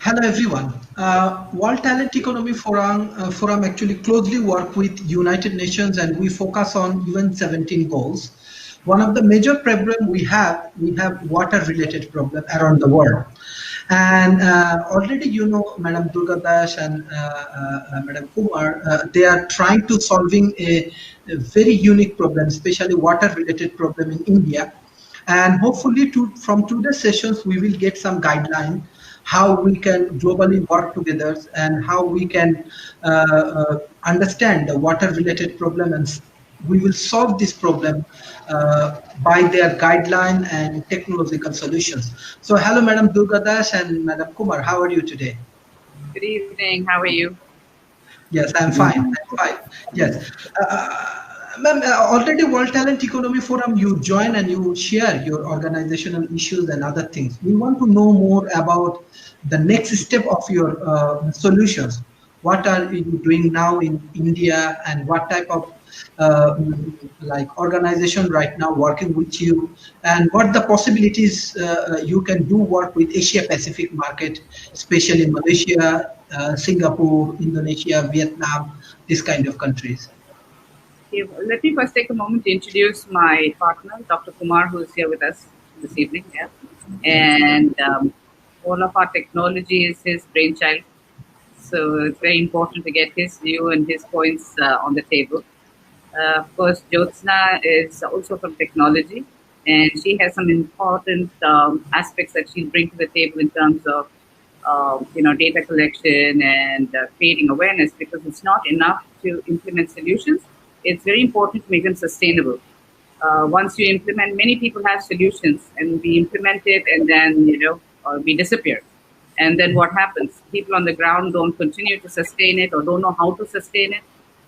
Hello everyone. World Talent Economy Forum actually closely work with United Nations, and we focus on UN 17 goals. One of the major problem we have water related problem around the world. And already Madam Durgadas and Madam Kumar, they are trying to solving a very unique problem, especially water related problem in India. And hopefully from today's sessions, we will get some guideline how we can globally work together and how we can understand the water related problem, and we will solve this problem by their guideline and technological solutions. So hello, Madam Durgadas and Madam Kumar, how are you today? Good evening, how are you? Yes, I'm fine. Yes. Ma'am, already World Talent Economy Forum, you join and you share your organizational issues and other things. We want to know more about the next step of your solutions. What are you doing now in India, and what type of like organization right now working with you, and what the possibilities you can do work with Asia Pacific market, especially Malaysia, Singapore, Indonesia, Vietnam, these kind of countries. Let me first take a moment to introduce my partner, Dr. Kumar, who is here with us this evening. Yeah. And all of our technology is his brainchild. So it's very important to get his view and his points on the table. Of course, Jyotsna is also from technology, and she has some important aspects that she'll bring to the table in terms of data collection and creating awareness, because it's not enough to implement solutions. It's very important to make them sustainable. Once you implement, many people have solutions and we implement it and then, we disappear. And then what happens? People on the ground don't continue to sustain it or don't know how to sustain it.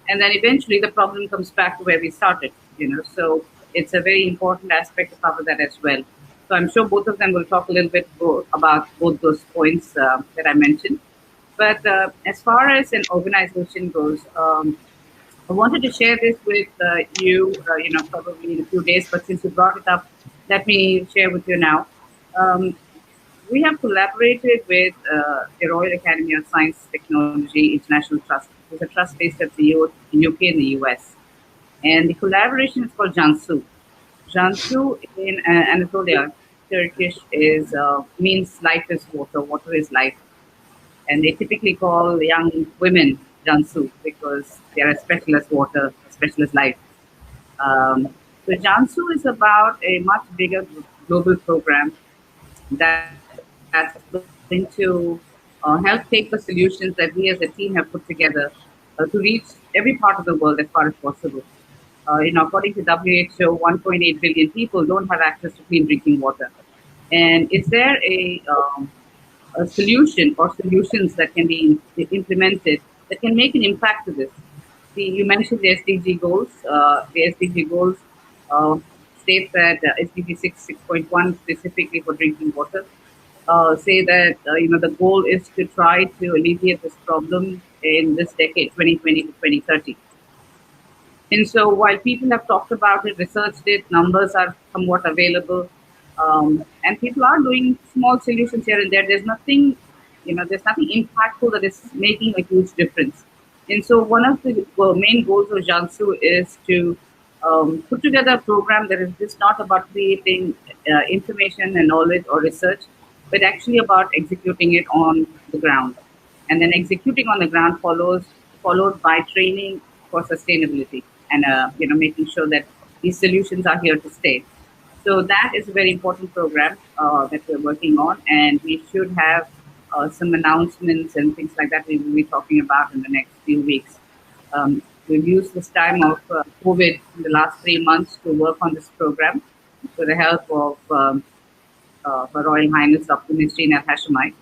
And then eventually the problem comes back to where we started, So it's a very important aspect to cover that as well. So I'm sure both of them will talk a little bit about both those points that I mentioned. But as far as an organization goes, I wanted to share this with you, probably in a few days, but since you brought it up, let me share with you now. We have collaborated with the Royal Academy of Science Technology International Trust. It's a trust based at the UK and the US. And the collaboration is called CANSU. CANSU in Anatolia, Turkish, means life is water, water is life. And they typically call young women CANSU because they are as special as water, as special as life. So CANSU is about a much bigger global program that's going to help take the solutions that we as a team have put together to reach every part of the world as far as possible. According to WHO, 1.8 billion people don't have access to clean drinking water. And is there a solution or solutions that can be implemented that can make an impact to this? You mentioned the Sdg Goals. The Sdg Goals state that Sdg 6.1 specifically for drinking water say that the goal is to try to alleviate this problem in this decade, 2020 to 2030. And so while people have talked about it, researched it, numbers are somewhat available, and people are doing small solutions here and there. There's nothing impactful that is making a huge difference. And so one of the main goals of CANSU is to put together a program that is just not about creating information and knowledge or research, but actually about executing it on the ground. And then executing on the ground followed by training for sustainability and making sure that these solutions are here to stay. So that is a very important program that we're working on, and we should have some announcements and things like that we will be talking about in the next few weeks. We've used this time of COVID in the last 3 months to work on this program with the help of Her Royal Highness Princessnisreen-el-Hashemite,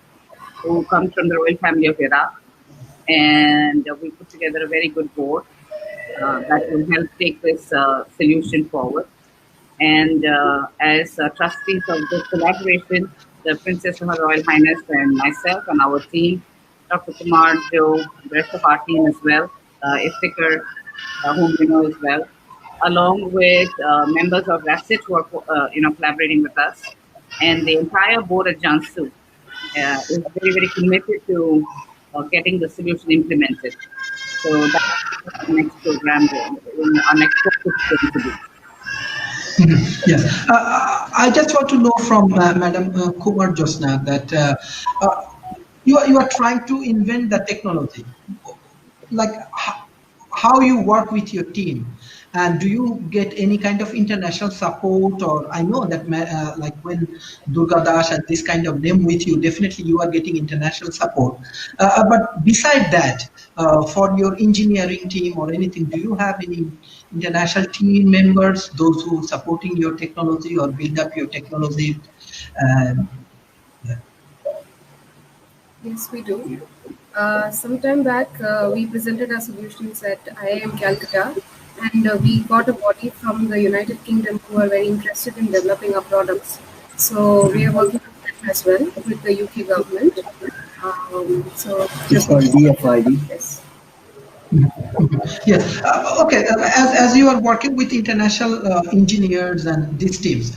who comes from the royal family of Iraq. And we put together a very good board that will help take this solution forward. And as trustees of this collaboration, the Princess of Her Royal Highness and myself and our team, Dr. Kumar, Joe, the rest of our team as well, Iftikhar, whom we know as well, along with members of RASIT who are collaborating with us, and the entire board at CANSU. is very, very committed to getting the solution implemented. So that's what our next program, our next focus is going to be. Yes. I just want to know from Madam Kumar Jyotsna that you are trying to invent the technology. Like how you work with your team, and do you get any kind of international support? Or I know that like when Durgadas and this kind of name with you, definitely you are getting international support. But beside that, for your engineering team or anything, do you have any international team members, those who supporting your technology or build up your technology? Um, Yes, we do. Sometime back, we presented our solutions at IIM Calcutta, and we got a body from the United Kingdom who are very interested in developing our products. So we are working with them as well with the UK government. So It's called DFID. yes. Yes. Okay. As you are working with international engineers and these teams,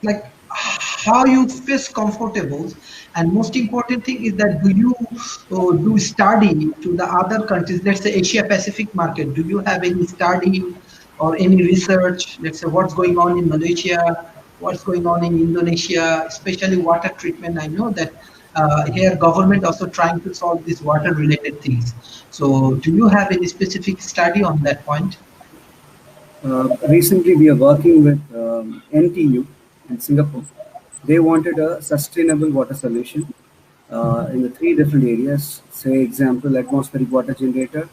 like how you feel comfortable, and most important thing is that do you do study to the other countries? Let's say Asia Pacific market. Do you have any study or any research? Let's say what's going on in Malaysia, what's going on in Indonesia, especially water treatment. I know that here government also trying to solve these water related things. So do you have any specific study on that point? Recently, we are working with NTU in Singapore. They wanted a sustainable water solution in the three different areas. Say, example, atmospheric water generator,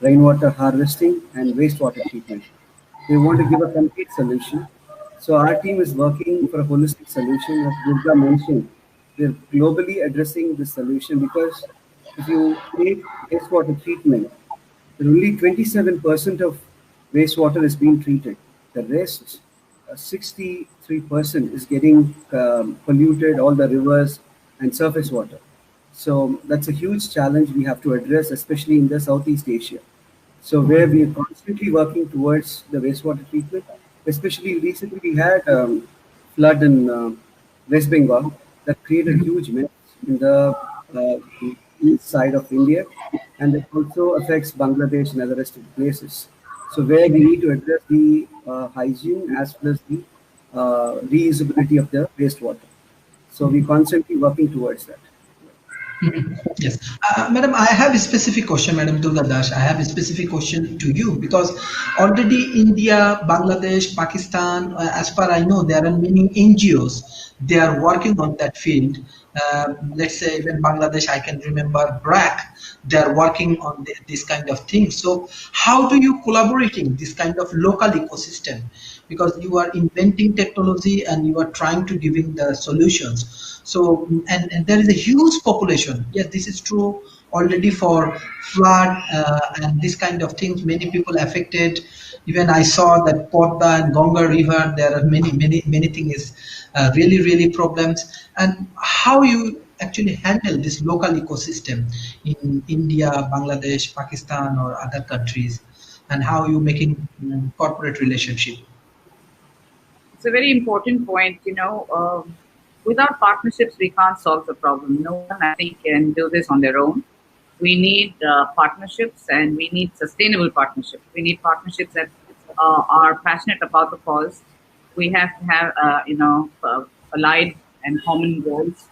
rainwater harvesting, and wastewater treatment. They want to give a complete solution. So our team is working for a holistic solution. As Durga mentioned, we're globally addressing this solution because if you take wastewater treatment, only 27% of wastewater is being treated. The rest, 63%, is getting polluted, all the rivers and surface water. So that's a huge challenge we have to address, especially in the Southeast Asia. So where we are constantly working towards the wastewater treatment, especially recently we had flood in West Bengal that created huge mess in the uh, east side of India, and it also affects Bangladesh and other rest of the places. So where we need to address the hygiene as well as the reusability of the wastewater. So we're constantly working towards that. Yes. Madam, I have a specific question, Madam Durgadas. I have a specific question to you because already India, Bangladesh, Pakistan, as far I know, there are many NGOs. They are working on that field. Let's say even Bangladesh, I can remember BRAC. They are working on this kind of thing. So how do you collaborating this kind of local ecosystem? Because you are inventing technology and you are trying to giving the solutions. So and there is a huge population. Yes, this is true already for flood and this kind of things. Many people affected. Even I saw that Podda and Ganga River. There are many things really problems. And how you actually handle this local ecosystem in India, Bangladesh, Pakistan, or other countries, and how you making corporate relationship. It's a very important point. Without partnerships, we can't solve the problem. No one, I think, can do this on their own. We need partnerships, and we need sustainable partnerships. We need partnerships that are passionate about the cause. We have to have, allied and common goals.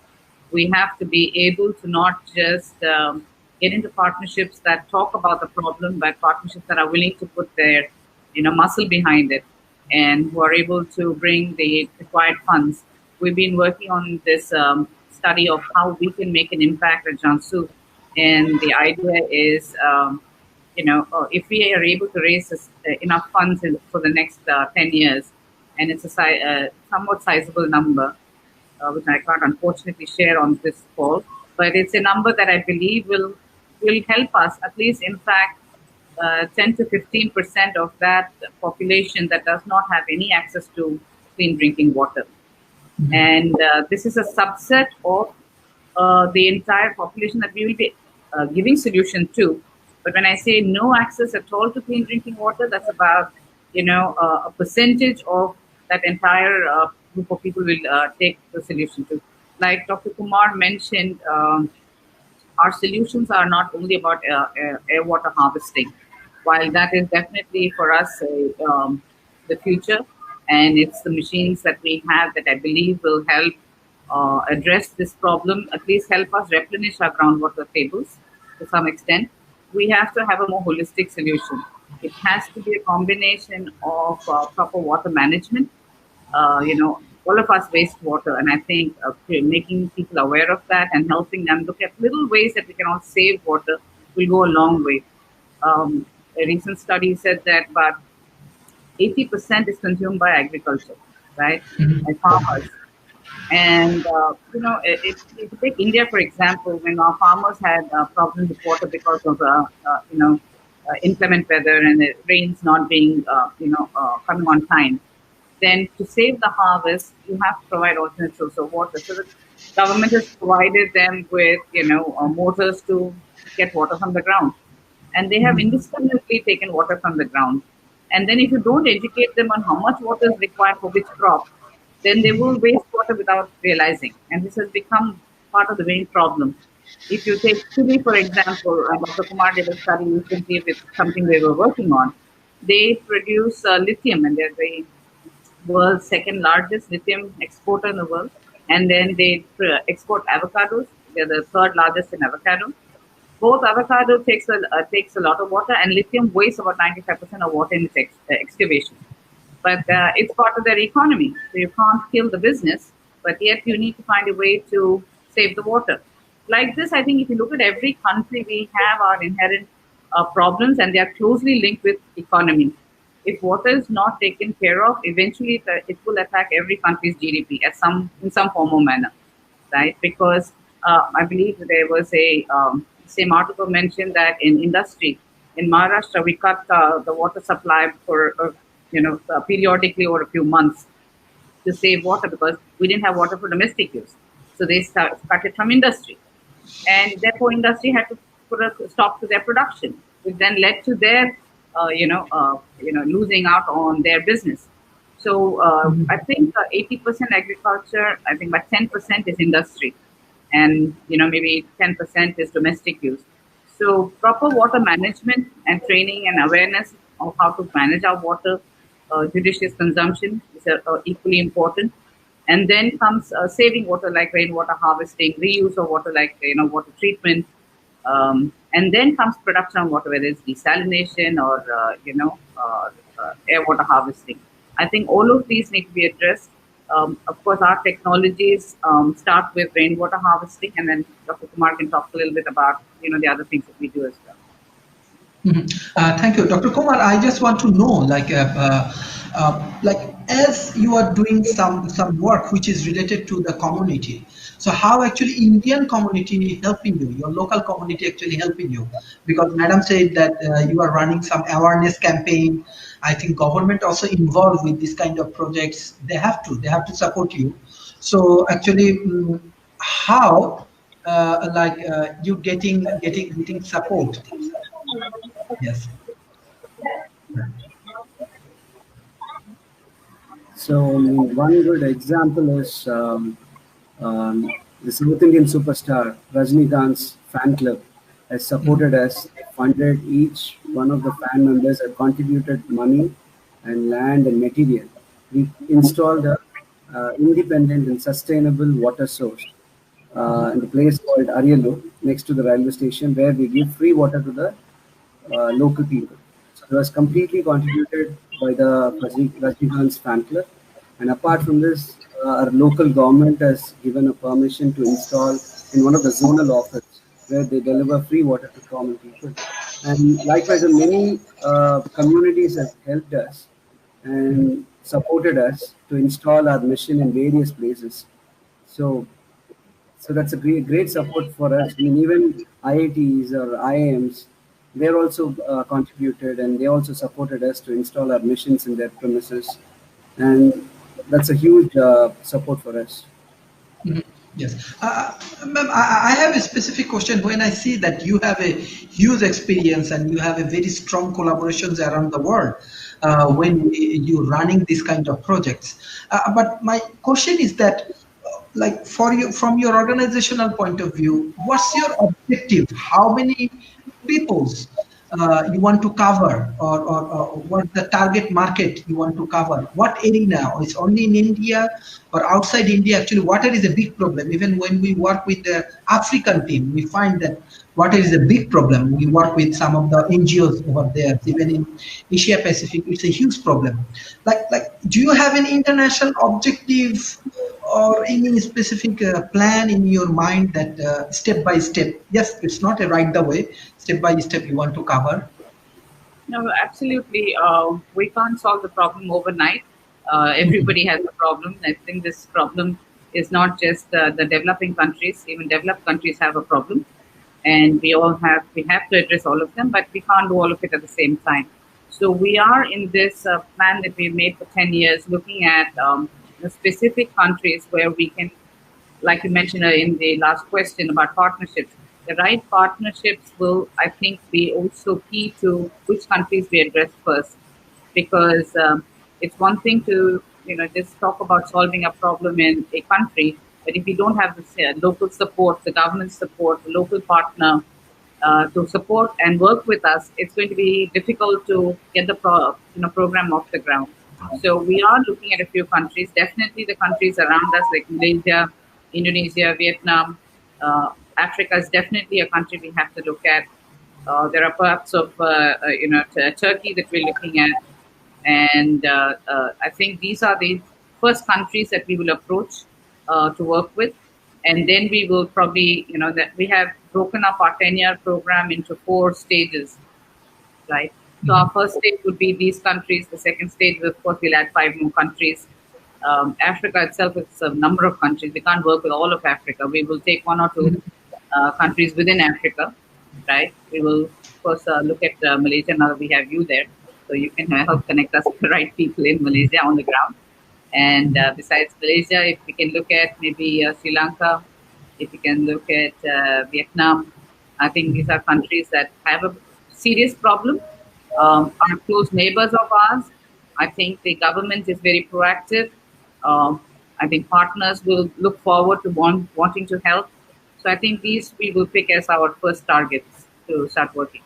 We have to be able to not just get into partnerships that talk about the problem, but partnerships that are willing to put their, muscle behind it, and who are able to bring the required funds. We've been working on this study of how we can make an impact at Jansu, and the idea is, if we are able to raise enough funds for the next 10 years, and it's a somewhat sizable number, which I can't unfortunately share on this call, but it's a number that I believe will help us at least impact 10 to 15% of that population that does not have any access to clean drinking water. And this is a subset of the entire population that we will be giving solution to. But when I say no access at all to clean drinking water, that's about a percentage of that entire group of people will take the solution to. like Dr. Kumar mentioned, our solutions are not only about air water harvesting, while that is definitely for us the future, and it's the machines that we have that I believe will help address this problem, at least help us replenish our groundwater tables to some extent. We have to have a more holistic solution. It has to be a combination of proper water management, all of us waste water, and I think making people aware of that and helping them look at little ways that we can all save water will go a long way. A recent study said that about 80% is consumed by agriculture, right, by farmers. And if you take India for example, when our farmers had problems with water because of inclement weather and the rains not being coming on time, then to save the harvest, you have to provide alternate source of water. So the government has provided them with, motors to get water from the ground. And they have indiscriminately taken water from the ground. And then if you don't educate them on how much water is required for which crop, then they will waste water without realizing. And this has become part of the main problem. If you take Chile, for example, Dr. Kumar did a study recently with something they were working on. They produce lithium, and they're the world's second largest lithium exporter in the world. And then they export avocados. They're the third largest in avocado. Both avocado takes a lot of water, and lithium wastes about 95% of water in its excavation. But it's part of their economy. So you can't kill the business, but yet you need to find a way to save the water. Like this, I think if you look at every country, we have our inherent problems, and they are closely linked with economy. If water is not taken care of, eventually it will attack every country's GDP in some form or manner, right? Because I believe there was a same article mentioned that in industry in Maharashtra we cut the water supply for periodically over a few months to save water because we didn't have water for domestic use. So they cut it from industry, and therefore industry had to put a stop to their production, which then led to their losing out on their business. So I think 80% agriculture, I think about 10% is industry, and maybe 10% is domestic use. So proper water management and training and awareness of how to manage our water, judicious consumption is equally important. And then comes saving water like rainwater harvesting, reuse of water like water treatment, and then comes production of water, whether it's desalination or air water harvesting. I think all of these need to be addressed. Of course, our technologies start with rainwater harvesting, and then Dr. Kumar can talk a little bit about the other things that we do as well. Thank you, Dr. Kumar. I just want to know, as you are doing some work which is related to the community, so how actually Indian community helping you, your local community actually helping you? Because Madam said that you are running some awareness campaign. I think government also involved with this kind of projects. They have to support you. So actually, how you getting support? Yes. So one good example is the South Indian superstar Rajnikant's fan club has supported us, funded each one of the fan members, have contributed money and land and material. We installed a independent and sustainable water source in the place called Aeronero, next to the railway station, where we give free water to the local people. So it was completely contributed by the Rajnikant's fan club. And apart from this, our local government has given a permission to install in one of the zonal offices where they deliver free water to common people. And likewise, many communities have helped us and supported us to install our mission in various places. So that's a great support for us. I mean, even IITs or IIMs, they're also contributed, and they also supported us to install our missions in their premises. And that's a huge support for us. Yes. Ma'am, I have a specific question. When I see that you have a huge experience and you have a very strong collaborations around the world when you're running this kind of projects. But my question is that, like for you, from your organizational point of view, what's your objective? How many peoples you want to cover, or what the target market you want to cover? What arena? It's only in India or outside India? Actually, water is a big problem. Even when we work with the African team, we find that water is a big problem. We work with some of the NGOs over there. Even in Asia Pacific, it's a huge problem. Do you have an international objective or any specific plan in your mind that step by step? Yes, it's not a right the way. Step by step, you want to cover. No, absolutely. We can't solve the problem overnight. Everybody has a problem. I think this problem is not just the developing countries. Even developed countries have a problem, and we have to address all of them, but we can't do all of it at the same time. So we are in this plan that we made for 10 years, looking at the specific countries where we can, like you mentioned in the last question about partnerships. The right partnerships will, I think, be also key to which countries we address first, because it's one thing to just talk about solving a problem in a country, but if you don't have the local support, the government support, the local partner to support and work with us, it's going to be difficult to get the program off the ground. So we are looking at a few countries, definitely the countries around us like Malaysia, Indonesia, Vietnam. Africa is definitely a country we have to look at. There are parts of Turkey that we're looking at, and I think these are the first countries that we will approach to work with, and then we will probably that we have broken up our 10-year program into 4 stages, right? So our first stage would be these countries. The second stage, of course, we'll add 5 more countries. Africa itself is a number of countries. We can't work with all of Africa. We will take 1 or 2 countries within Africa, right? We will, of course, look at Malaysia now that we have you there. So you can help connect us with the right people in Malaysia on the ground. And besides Malaysia, if we can look at maybe Sri Lanka, if we can look at Vietnam, I think these are countries that have a serious problem. Are close neighbors of ours. I think the government is very proactive. I think partners will look forward to wanting to help. So I think these we will pick as our first targets to start working.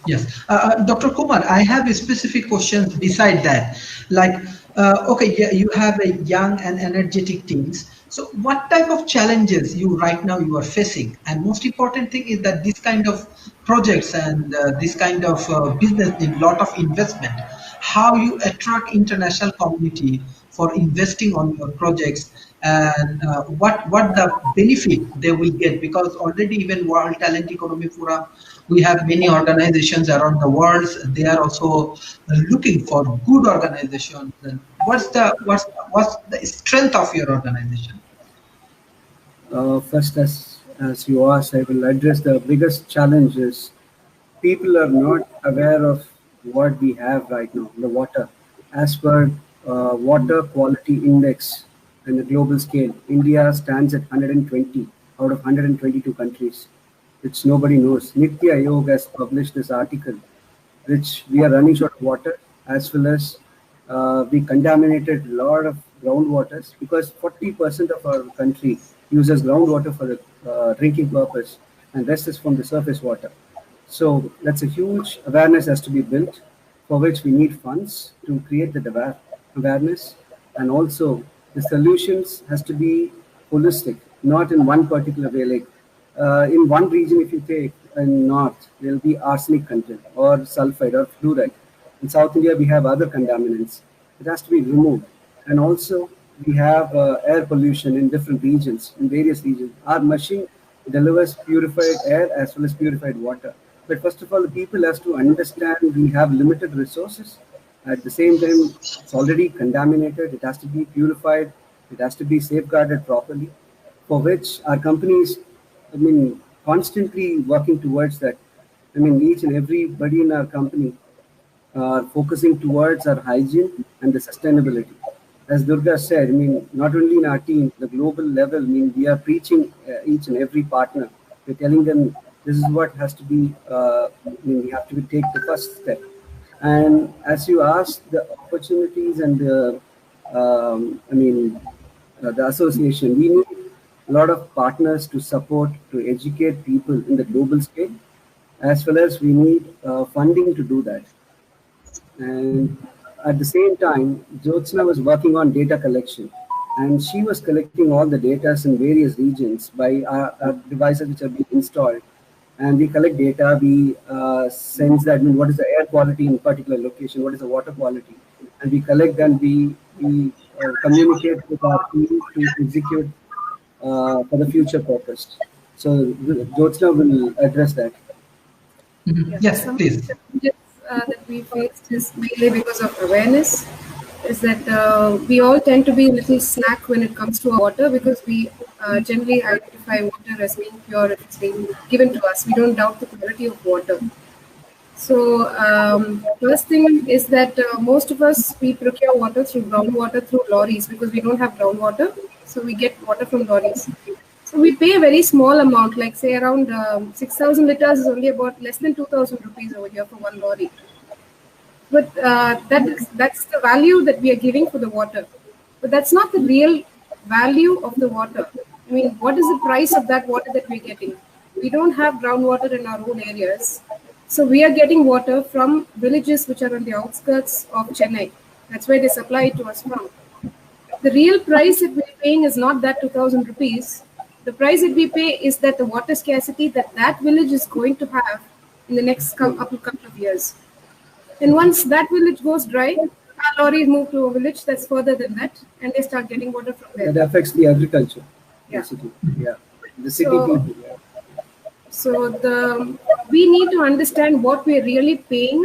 Yes. Dr. Kumar, I have a specific questions beside that. Like, okay, yeah, you have a young and energetic teams. So what type of challenges right now you are facing? And most important thing is that this kind of projects and this kind of business need a lot of investment. How you attract international community for investing on your projects, and what the benefit they will get, because already even World Talent Economy Forum, we have many organizations around the world. They are also looking for good organizations. And what's the strength of your organization? First, as you asked, I will address the biggest challenge is people are not aware of what we have right now, the water. As per Water Quality Index in the global scale, India stands at 120 out of 122 countries, which nobody knows. Niti Aayog has published this article, which we are running short of water, as well as we contaminated a lot of groundwaters, because 40% of our country uses groundwater for the drinking purpose, and rest is from the surface water. So that's a huge awareness has to be built, for which we need funds to create the awareness, and also the solutions has to be holistic, not in one particular way. Like in one region, if you take in north, there will be arsenic content or sulfide or fluoride. In South India, we have other contaminants. It has to be removed, and also we have air pollution in different regions, in various regions. Our machine delivers purified air as well as purified water. But first of all, the people has to understand we have limited resources. At the same time, it's already contaminated. It has to be purified. It has to be safeguarded properly, for which our companies, constantly working towards that. Each and everybody in our company are focusing towards our hygiene and the sustainability. As Durga said, not only in our team, the global level, we are preaching each and every partner. We're telling them this is what has to be, we have to take the first step. And as you asked, the opportunities and the, the association. We need a lot of partners to support, to educate people in the global scale, as well as we need funding to do that. And at the same time, Jyotsna was working on data collection, and she was collecting all the data in various regions by our devices which have been installed. And we collect data, we sense that, I mean, what is the air quality in a particular location, what is the water quality, and we collect and we communicate with our team to execute for the future purpose. So Jyotsna will address that. Yeah. Yes, Some please. challenges that we faced is mainly because of awareness. Is that we all tend to be a little slack when it comes to our water, because we generally identify water as being pure if it's being given to us. We don't doubt the quality of water. So first thing is that most of us, we procure water through groundwater through lorries, because we don't have groundwater. So we get water from lorries. So we pay a very small amount, like say around 6,000 liters is only about less than 2,000 rupees over here for one lorry. But that's the value that we are giving for the water. But that's not the real value of the water. I mean, what is the price of that water that we're getting? We don't have groundwater in our own areas. So we are getting water from villages which are on the outskirts of Chennai. That's where they supply it to us from. The real price that we're paying is not that 2,000 rupees. The price that we pay is that the water scarcity that village is going to have in the next couple of years. And once that village goes dry, our lorries move to a village that's further than that, and they start getting water from there. That affects the agriculture, Yeah. basically. Yeah. The city So- people. Yeah. So we need to understand what we're really paying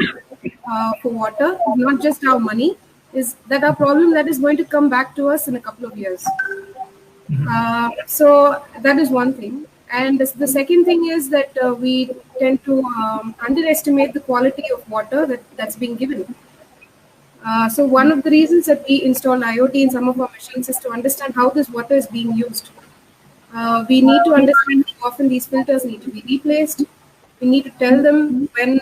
for water, not just our money. Is that our problem that is going to come back to us in a couple of years? So that is one thing. And the second thing is that we tend to underestimate the quality of water that's being given. So one of the reasons that we install IoT in some of our machines is to understand how this water is being used. We need to understand how often these filters need to be replaced. We need to tell them when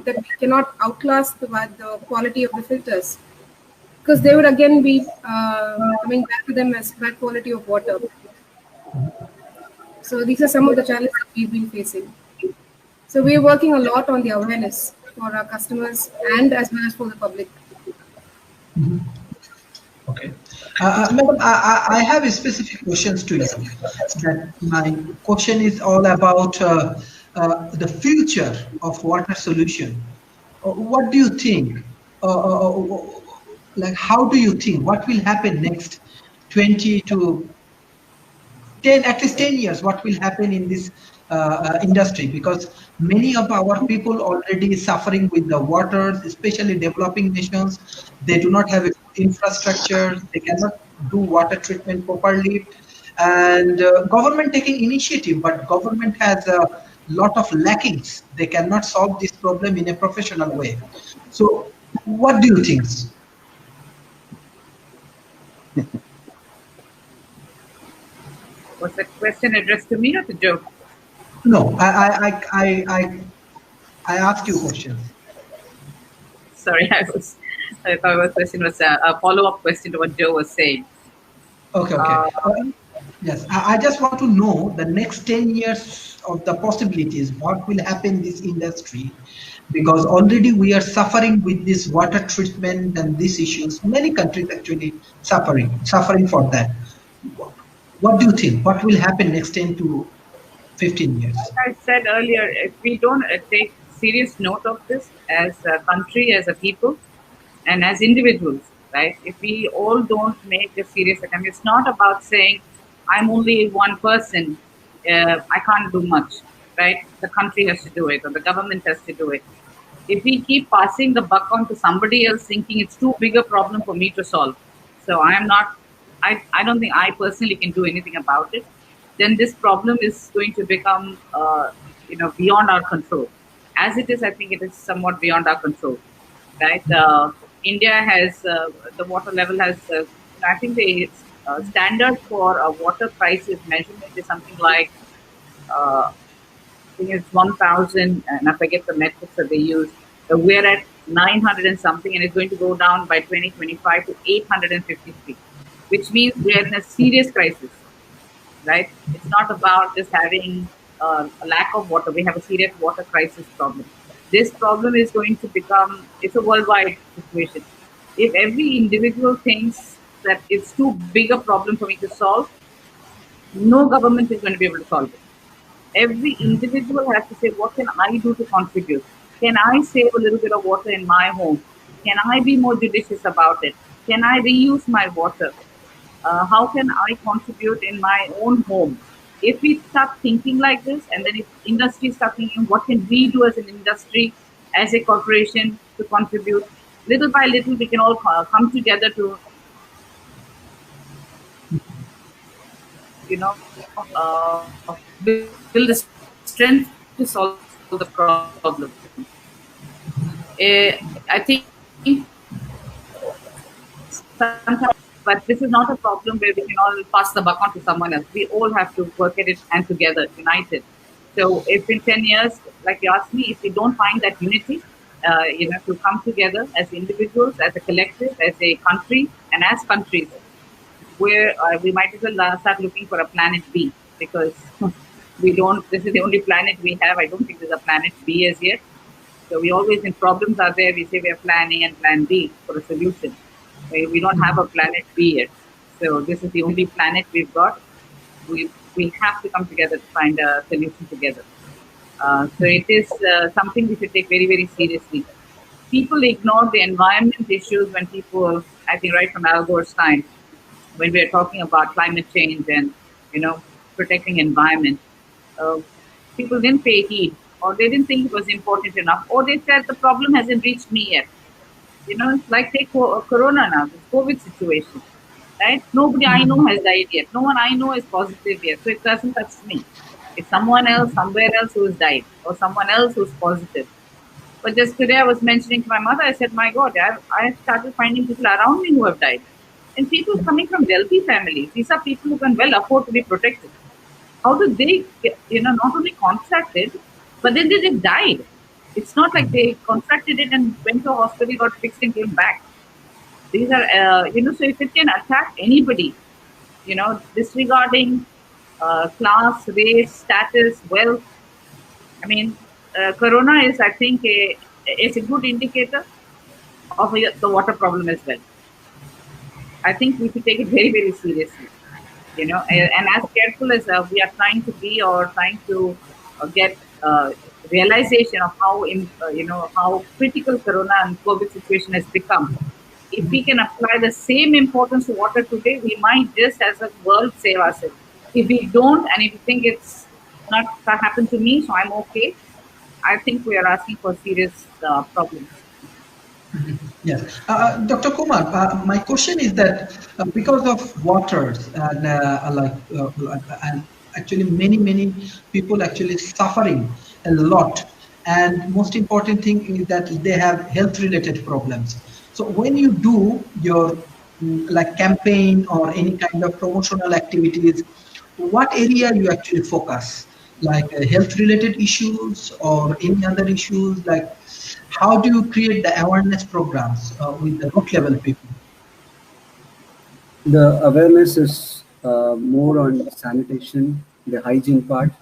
that we cannot outclass the quality of the filters, because they would again be coming back to them as bad quality of water. So these are some of the challenges that we've been facing. So we're working a lot on the awareness for our customers and as well as for the public. Okay. Madam, I have specific questions to you. That my question is all about the future of water solution. What do you think? Like, how do you think? What will happen next 20 to 10, at least 10 years? What will happen in this industry? Because many of our people already suffering with the water, especially developing nations. They do not have infrastructure. They cannot do water treatment properly. And government taking initiative, but government has a lot of lackings. They cannot solve this problem in a professional way. So what do you think? Was the question addressed to me or to Joe? No, I asked you questions. Sorry, I thought the question was a follow-up question to what Joe was saying. Okay, okay. Yes, I just want to know the next 10 years of the possibilities, what will happen in this industry, because already we are suffering with this water treatment and these issues. Many countries actually suffering for that. What do you think? What will happen next 10 to 15 years? Like I said earlier, if we don't take serious note of this as a country, as a people, and as individuals, right? If we all don't make a serious attempt, it's not about saying, I'm only one person, I can't do much, right? The country has to do it, or the government has to do it. If we keep passing the buck on to somebody else, thinking it's too big a problem for me to solve, so I don't think I personally can do anything about it, then this problem is going to become, beyond our control. As it is, I think it is somewhat beyond our control, right? India has, the water level has, I think the standard for water crisis measurement is something like, I think it's 1,000, and I forget the metrics that they use. So we're at 900 and something, and it's going to go down by 2025 to 853. which means we are in a serious crisis, right? It's not about just having a lack of water. We have a serious water crisis problem. This problem is going to become, it's a worldwide situation. If every individual thinks that it's too big a problem for me to solve, no government is going to be able to solve it. Every individual has to say, what can I do to contribute? Can I save a little bit of water in my home? Can I be more judicious about it? Can I reuse my water? How can I contribute in my own home? If we start thinking like this, and then if industry start thinking, what can we do as an industry, as a corporation to contribute? Little by little, we can all come together to, you know, build the strength to solve the problem. I think sometimes, but this is not a problem where we can all pass the buck on to someone else. We all have to work at it and together, united. So if in 10 years, like you asked me, if we don't find that unity, to come together as individuals, as a collective, as a country, and as countries, where we might as well start looking for a planet B, because we don't, this is the only planet we have. I don't think there's a planet B as yet. So we always, when problems are there, we say we have plan A and plan B for a solution. We don't have a planet B yet. So this is the only planet we've got. We have to come together to find a solution together. So it is something we should take very, very seriously. People ignore the environment issues when people, I think right from Al Gore's time, when we are talking about climate change and, protecting environment, people didn't pay heed, or they didn't think it was important enough, or they said the problem hasn't reached me yet. It's like take Corona now, this COVID situation, right? Nobody I know has died yet. No one I know is positive yet. So it doesn't touch me. It's someone else, somewhere else who has died, or someone else who's positive. But just today I was mentioning to my mother, I said, my God, I started finding people around me who have died. And people coming from wealthy families. These are people who can well afford to be protected. How do they, not only contracted, but then they just died. It's not like they contracted it and went to a hospital, got fixed and came back. These are, so if it can attack anybody, disregarding class, race, status, wealth. I mean, Corona is, I think, it's a good indicator of the water problem as well. I think we should take it very, very seriously, and as careful as we are trying to be, or trying to get realization of how, how critical Corona and COVID situation has become. If we can apply the same importance to water today, we might just as a world save ourselves. If we don't, and if you think it's not happened to me, so I'm okay, I think we are asking for serious problems. Yes. Dr. Kumar, my question is that because of waters and and actually many people actually suffering a lot, and most important thing is that they have health related problems. So when you do your like campaign or any kind of promotional activities, what area you actually focus? Like health related issues or any other issues? Like how do you create the awareness programs with the root level people? The awareness is more on sanitation, the hygiene part,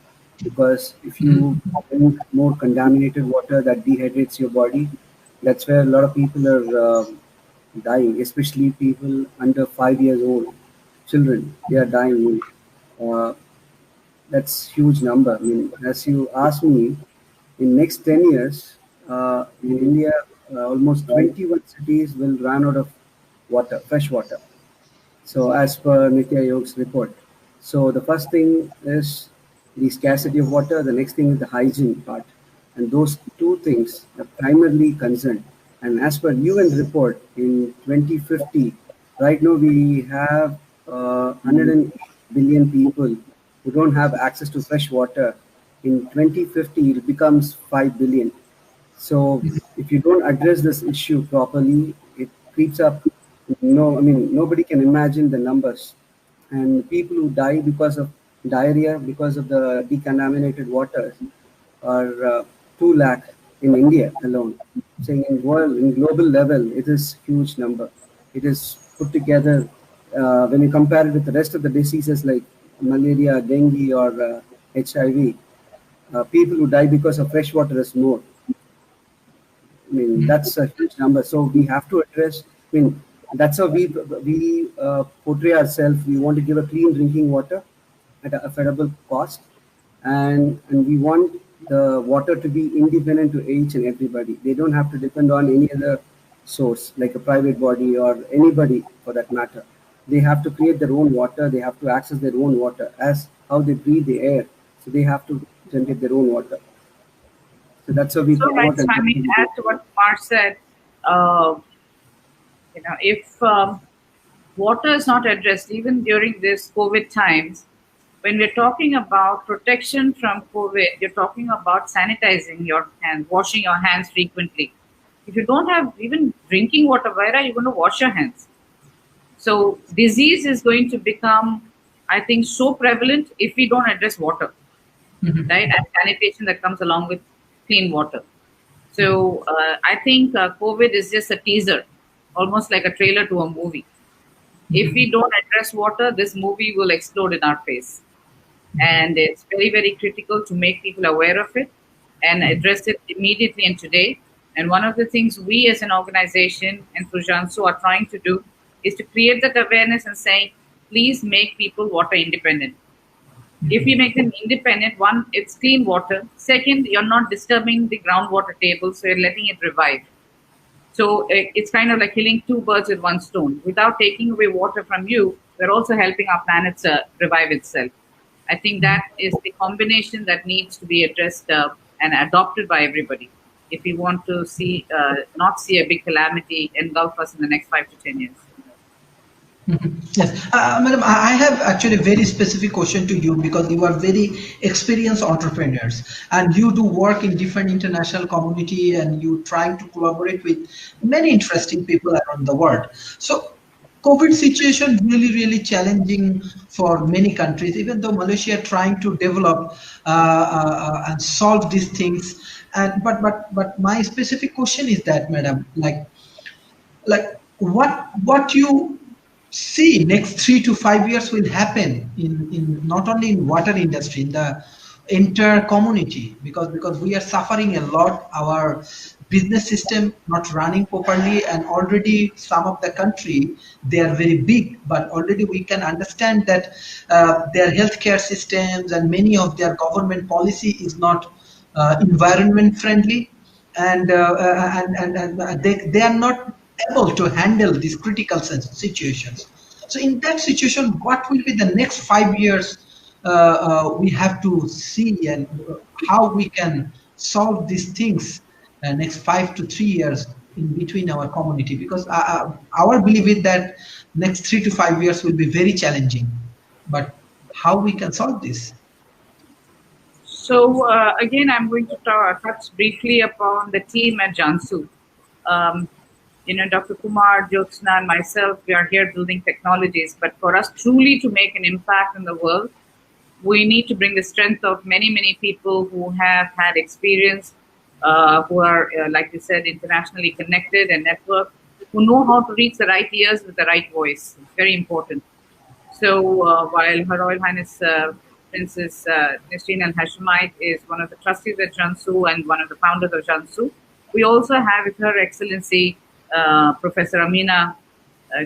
because if you drink more contaminated water, that dehydrates your body. That's where a lot of people are dying, especially people under 5 years old, children. They are dying. Uh, that's huge number. I mean, as you asked me, in next 10 years, in India, almost 21 cities will run out of water, fresh water. So as per Nitya Yog's report. So the first thing is the scarcity of water. The next thing is the hygiene part. And those two things are primarily concerned. And as per UN report in 2050, right now we have 108 billion people who don't have access to fresh water. In 2050, it becomes 5 billion. So if you don't address this issue properly, it creeps up. No, I mean, nobody can imagine the numbers. And people who die because of diarrhea, because of the decontaminated water, are 2 lakh in India alone. Saying in global level, it is huge number. It is put together. when you compare it with the rest of the diseases like malaria, dengue, or HIV, people who die because of fresh water is more. I mean, that's a huge number. So we have to address. I mean, that's how we portray ourselves. We want to give a clean drinking water at an affordable cost, and we want the water to be independent to each and everybody. They don't have to depend on any other source like a private body or anybody for that matter. They have to create their own water. They have to access their own water as how they breathe the air. So they have to generate their own water. So that's how we So, right, promote. so I mean, add to what Kumar said, if water is not addressed, even during this COVID times, when we're talking about protection from COVID, you're talking about sanitizing your hands, washing your hands frequently. If you don't have even drinking water, where are you going to wash your hands? So disease is going to become, I think, so prevalent if we don't address water, right? And sanitation that comes along with clean water. So I think COVID is just a teaser, almost like a trailer to a movie. If we don't address water, this movie will explode in our face. And it's very, very critical to make people aware of it and address it immediately and today. And one of the things we as an organization and through GMAC are trying to do is to create that awareness and saying, please make people water independent. If we make them independent, one, it's clean water. Second, you're not disturbing the groundwater table, so you're letting it revive. So it's kind of like killing two birds with one stone. Without taking away water from you, we're also helping our planet revive itself. I think that is the combination that needs to be addressed and adopted by everybody if we want to see not see a big calamity engulf us in the next 5 to 10 years. Yes, Madam, I have actually a very specific question to you because you are very experienced entrepreneurs and you do work in different international community and you trying to collaborate with many interesting people around the world. So COVID situation really challenging for many countries, even though Malaysia trying to develop and solve these things. And but my specific question is that, Madam, like what you see next 3 to 5 years will happen in not only in water industry, in the entire community, because we are suffering a lot. Our business system not running properly, and already some of the country, they are very big, but already we can understand that their healthcare systems and many of their government policy is not environment friendly, and they are not able to handle these critical situations. So in that situation, what will be the next 5 years we have to see, and how we can solve these things next 5 to 3 years in between our community? Because our belief is that next 3 to 5 years will be very challenging, but how we can solve this? So again, I'm going to touch briefly upon the team at GMAC. Dr. Kumar, Jyotsna, and myself, we are here building technologies. But for us truly to make an impact in the world, we need to bring the strength of many people who have had experience, who are, like you said, internationally connected and networked, who know how to reach the right ears with the right voice. It's very important. So while Her Royal Highness Princessnisreen-el-Hashemite is one of the trustees at GMAC and one of the founders of GMAC, we also have with Her Excellency Professor Amina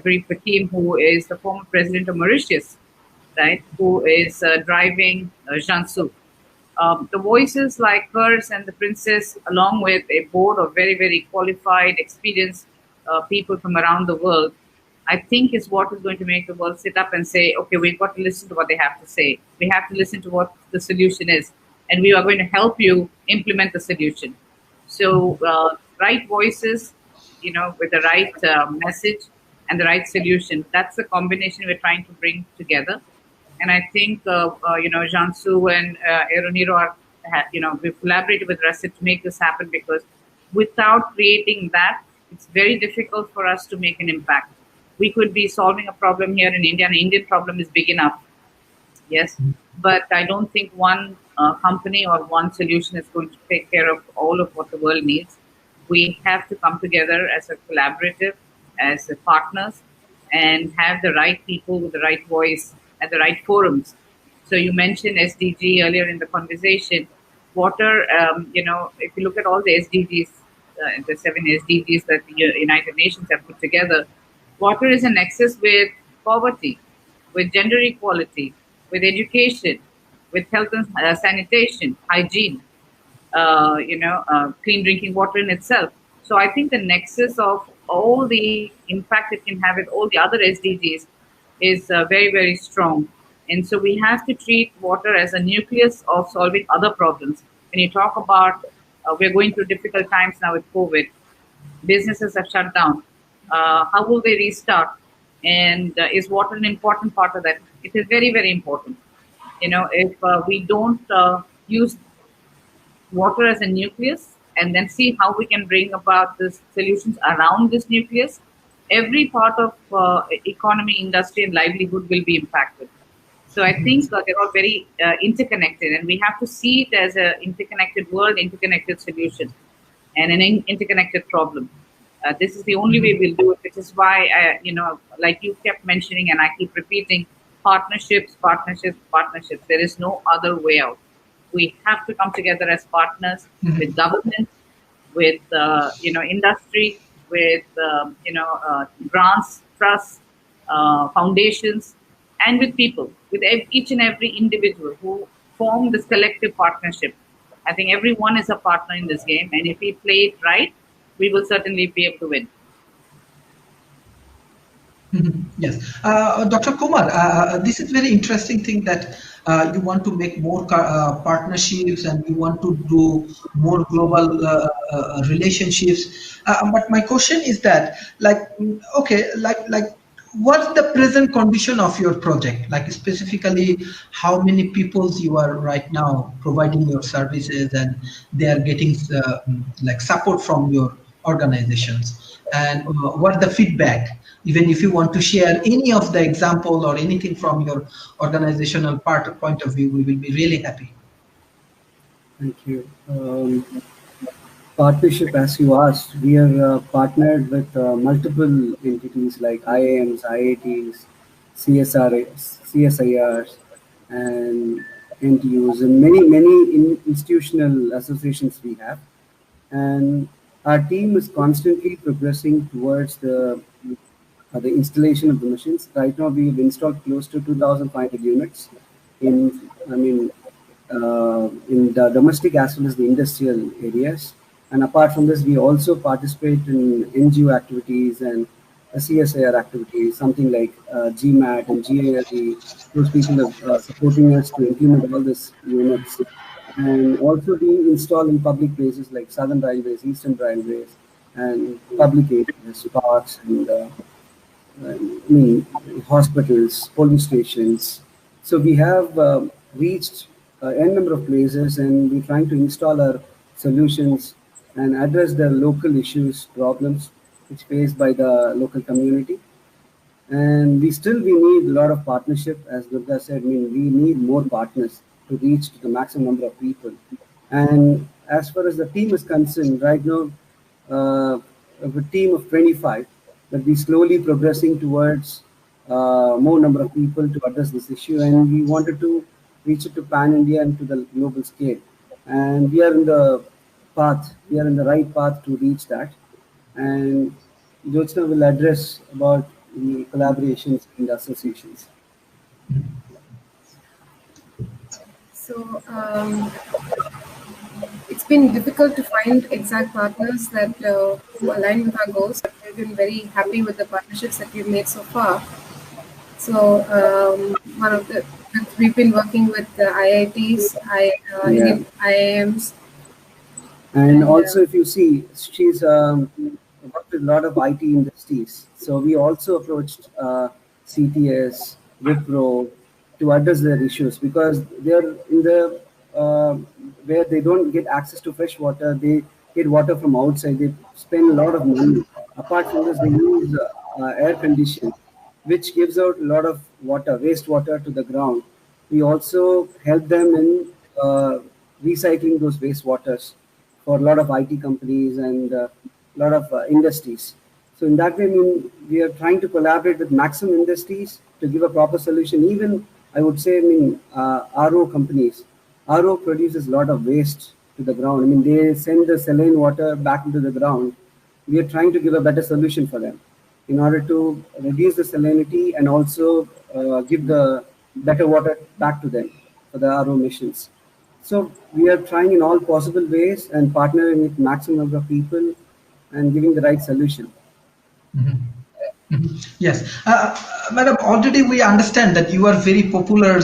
Greek Hakim, who is the former president of Mauritius, right, who is driving GMAC. The voices like hers and the princess, along with a board of very qualified, experienced people from around the world, I think is what is going to make the world sit up and say, okay, we've got to listen to what they have to say. We have to listen to what the solution is, and we are going to help you implement the solution. So right voices, with the right message and the right solution. That's the combination we're trying to bring together. And I think, GMAC and Aeronero are, we've collaborated with Rasit to make this happen, because without creating that, it's very difficult for us to make an impact. We could be solving a problem here in India, and the Indian problem is big enough. Yes. But I don't think one company or one solution is going to take care of all of what the world needs. We have to come together as a collaborative, as partners, and have the right people with the right voice at the right forums. So you mentioned SDG earlier in the conversation. Water, if you look at all the SDGs, the 7 SDGs that the United Nations have put together, water is a nexus with poverty, with gender equality, with education, with health and sanitation, hygiene, clean drinking water in itself. So I think the nexus of all the impact it can have with all the other SDGs is very, very strong. And so we have to treat water as a nucleus of solving other problems. When you talk about, we're going through difficult times now with COVID, businesses have shut down. How will they restart? And is water an important part of that? It is very, very important. If we don't use water as a nucleus and then see how we can bring about the solutions around this nucleus, every part of economy, industry, and livelihood will be impacted. So I think they're all very interconnected, and we have to see it as an interconnected world, interconnected solution, and an interconnected problem. This is the only way we'll do it, which is why, like you kept mentioning and I keep repeating, partnerships, partnerships, partnerships. There is no other way out. We have to come together as partners with government, with industry, with grants, trusts, foundations, and with people, with each and every individual who form this collective partnership. I think everyone is a partner in this game, and if we play it right, we will certainly be able to win. Yes, Dr. Kumar, this is very interesting thing that you want to make more partnerships and you want to do more global relationships. But my question is that, what's the present condition of your project? Like specifically, how many people you are right now providing your services and they are getting support from your organizations, and what the feedback? Even if you want to share any of the example or anything from your organizational point of view, we will be really happy. Thank you. Partnership, as you asked, we are partnered with multiple entities like IIMs, IITs, CSIRs, and NTUs, and many institutional associations we have. And our team is constantly progressing towards the installation of the machines. Right now, we've installed close to 2,500 units in the domestic as well as the industrial areas. And apart from this, we also participate in NGO activities and CSIR activities, something like GMAT and GALE. Those people are supporting us to implement all these units. And also being installed in public places like Southern Railways, Eastern Railways, and public areas, parks, and hospitals, police stations. So we have reached n number of places, and we're trying to install our solutions and address the local issues, problems which faced by the local community. And we need a lot of partnership, as Durga said. We need more partners to reach the maximum number of people. And as far as the team is concerned, right now, a team of 25, but we're slowly progressing towards more number of people to address this issue, and we wanted to reach it to pan-India and to the global scale. And we are in the right path to reach that. And Jyotsna will address about the collaborations and associations. So it's been difficult to find exact partners that who align with our goals, but we've been very happy with the partnerships that we've made so far. So we've been working with the IITs, IIMs. And also, if you see, she's worked with a lot of IT industries. So we also approached CTS, Wipro to address their issues, because they're in the where they don't get access to fresh water. They get water from outside. They spend a lot of money. Apart from this, they use air conditioning, which gives out a lot of water, wastewater to the ground. We also help them in recycling those wastewaters for a lot of IT companies and a lot of industries. So in that way, I mean, we are trying to collaborate with maximum industries to give a proper solution. Even I would say, I mean, RO companies. RO produces a lot of waste to the ground. I mean, they send the saline water back into the ground. We are trying to give a better solution for them in order to reduce the salinity and also give the better water back to them for the RO missions. So we are trying in all possible ways and partnering with maximum number of people and giving the right solution. Yes, madam. Already we understand that you are very popular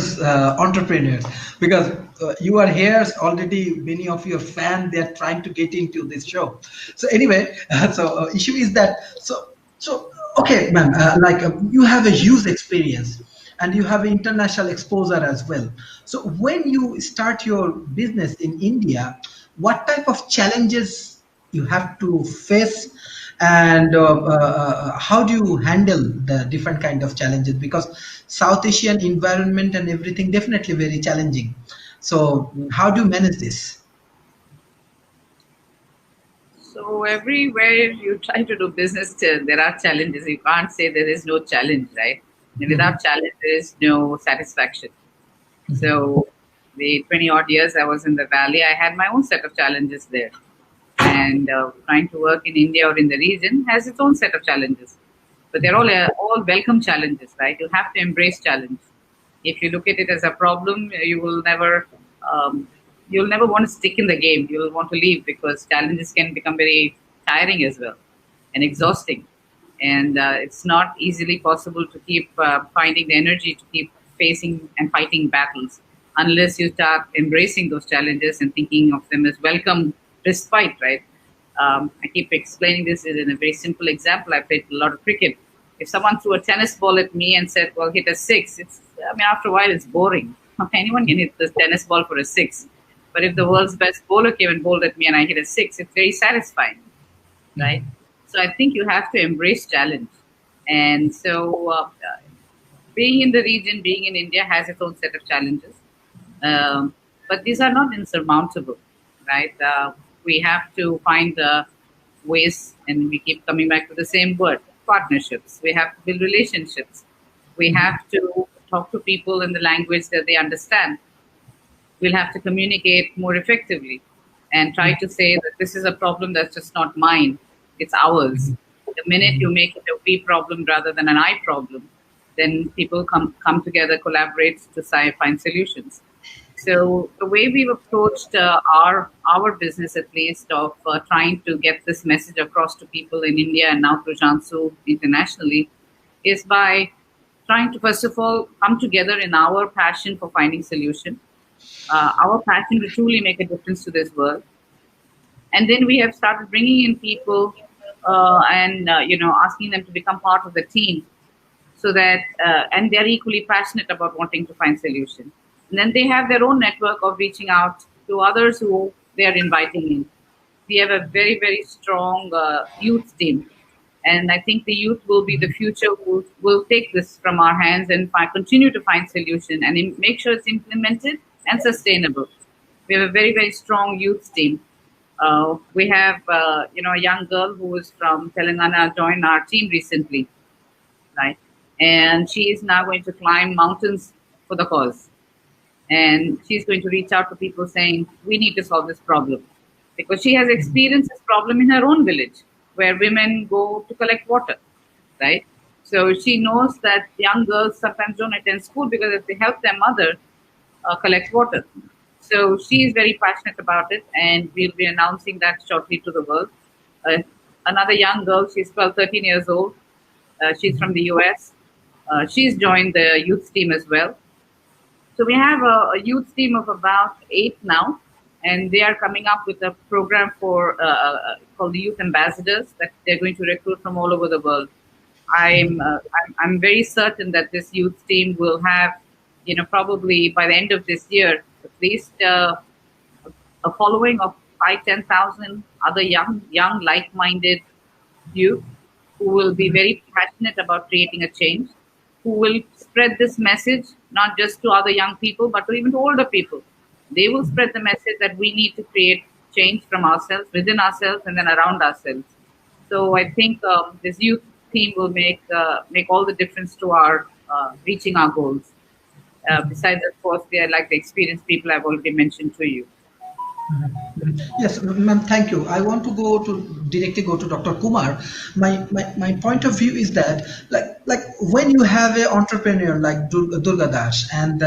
entrepreneurs because you are here. Already, many of your fans they are trying to get into this show. So anyway, issue is that okay, ma'am. You have a huge experience and you have international exposure as well. So when you start your business in India, what type of challenges you have to face, and how do you handle the different kind of challenges, because South Asian environment and everything definitely very challenging. So how do you manage this? So everywhere you try to do business, there are challenges. You can't say there is no challenge, right? And without challenge, there is no satisfaction. So the 20 odd years I was in the Valley, I had my own set of challenges there. And trying to work in India or in the region has its own set of challenges. But they're all welcome challenges, right? You have to embrace challenge. If you look at it as a problem, um, you'll never want to stick in the game. You'll want to leave because challenges can become very tiring as well and exhausting. And it's not easily possible to keep finding the energy to keep facing and fighting battles unless you start embracing those challenges and thinking of them as welcome respite, right? I keep explaining this in a very simple example. I played a lot of cricket. If someone threw a tennis ball at me and said, well, hit a six, after a while, it's boring. Anyone can hit the tennis ball for a six. But if the world's best bowler came and bowled at me and I hit a six, it's very satisfying, right? So I think you have to embrace challenge. And so being in the region, being in India has its own set of challenges. But these are not insurmountable, right? We have to find ways, and we keep coming back to the same word, partnerships. We have to build relationships. We have to talk to people in the language that they understand. We'll have to communicate more effectively and try to say that this is a problem that's just not mine, it's ours. The minute you make it a we problem rather than an I problem, then people come together, collaborate to find solutions. So the way we've approached our business, at least, of trying to get this message across to people in India and now through CANSU internationally, is by trying to, first of all, come together in our passion for finding solution, our passion to truly make a difference to this world. And then we have started bringing in people and asking them to become part of the team, so that and they're equally passionate about wanting to find solution. And then they have their own network of reaching out to others who they are inviting in. We have a very, very strong youth team. And I think the youth will be the future who will take this from our hands and continue to find solution and make sure it's implemented and sustainable. We have a very, very strong youth team. We have, a young girl who is from Telangana joined our team recently, right? And she is now going to climb mountains for the cause. And she's going to reach out to people saying, we need to solve this problem. Because she has experienced this problem in her own village, where women go to collect water, right? So she knows that young girls sometimes don't attend school because if they help their mother collect water. So she is very passionate about it, and we'll be announcing that shortly to the world. Another young girl, she's 12, 13 years old. She's from the US. She's joined the youth team as well. So we have a youth team of about 8 now, and they are coming up with a program for called the Youth Ambassadors that they're going to recruit from all over the world. I'm very certain that this youth team will have, probably by the end of this year, at least a following of 5,000-10,000 other young, like-minded youth who will be very passionate about creating a change, who will spread this message not just to other young people, but to even to older people. They will spread the message that we need to create change from ourselves, within ourselves, and then around ourselves. So I think this youth team will make all the difference to our reaching our goals. Besides, of course, they are like the experienced people I've already mentioned to you. Yes, ma'am, thank you. I want to directly go to Dr. Kumar. My point of view is that like when you have an entrepreneur like Durgadas, and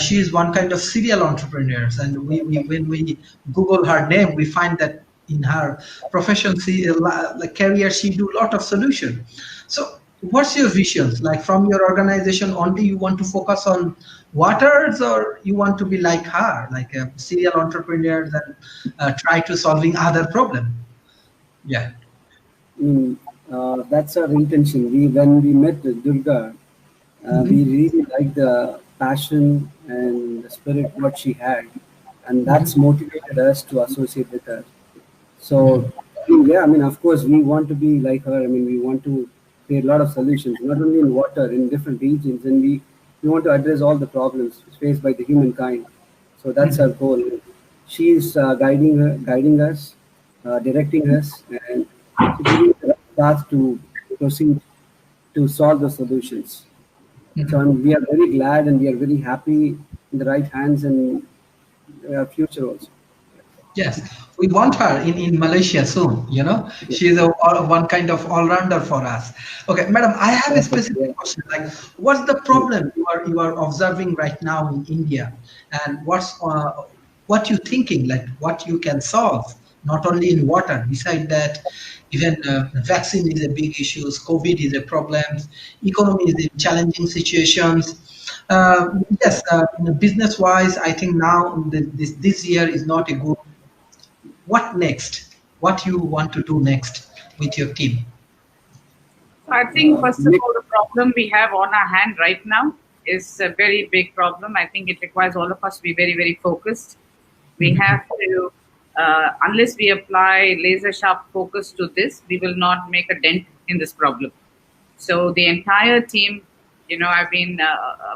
she is one kind of serial entrepreneur, and we when we Google her name, we find that in her profession, like career, she do a lot of solution. So what's your visions like from your organization? Only you want to focus on waters, or you want to be like her, like a serial entrepreneur and try to solving other problem? Yeah. Mm, that's our intention. When we met Durga, we really liked the passion and the spirit what she had, and that's motivated us to associate with her. So, yeah, I mean, of course, we want to be like her. I mean, we want to create a lot of solutions, not only in water, in different regions, and we want to address all the problems faced by the humankind. So that's our goal. She's guiding us, directing us, and she giving the right path to proceed to solve the solutions. So we are very glad and we are very happy in the right hands and future also. Yes, we want her in Malaysia soon. You know, Yes. she is one kind of all-rounder for us. Okay, madam, I have a Perfect. specific Yeah. question. Like, what's the problem you are observing right now in India, and what you thinking? Like, what you can solve, not only in water. Beside that, even vaccine is a big issue. COVID is a problem. Economy is in challenging situations. Yes, business-wise, I think now this year is not a good. What next? What you want to do next with your team? So I think, first of Nick, all, the problem we have on our hand right now is a very big problem. I think it requires all of us to be very, very focused. We have to, unless we apply laser sharp focus to this, we will not make a dent in this problem. So the entire team, I've been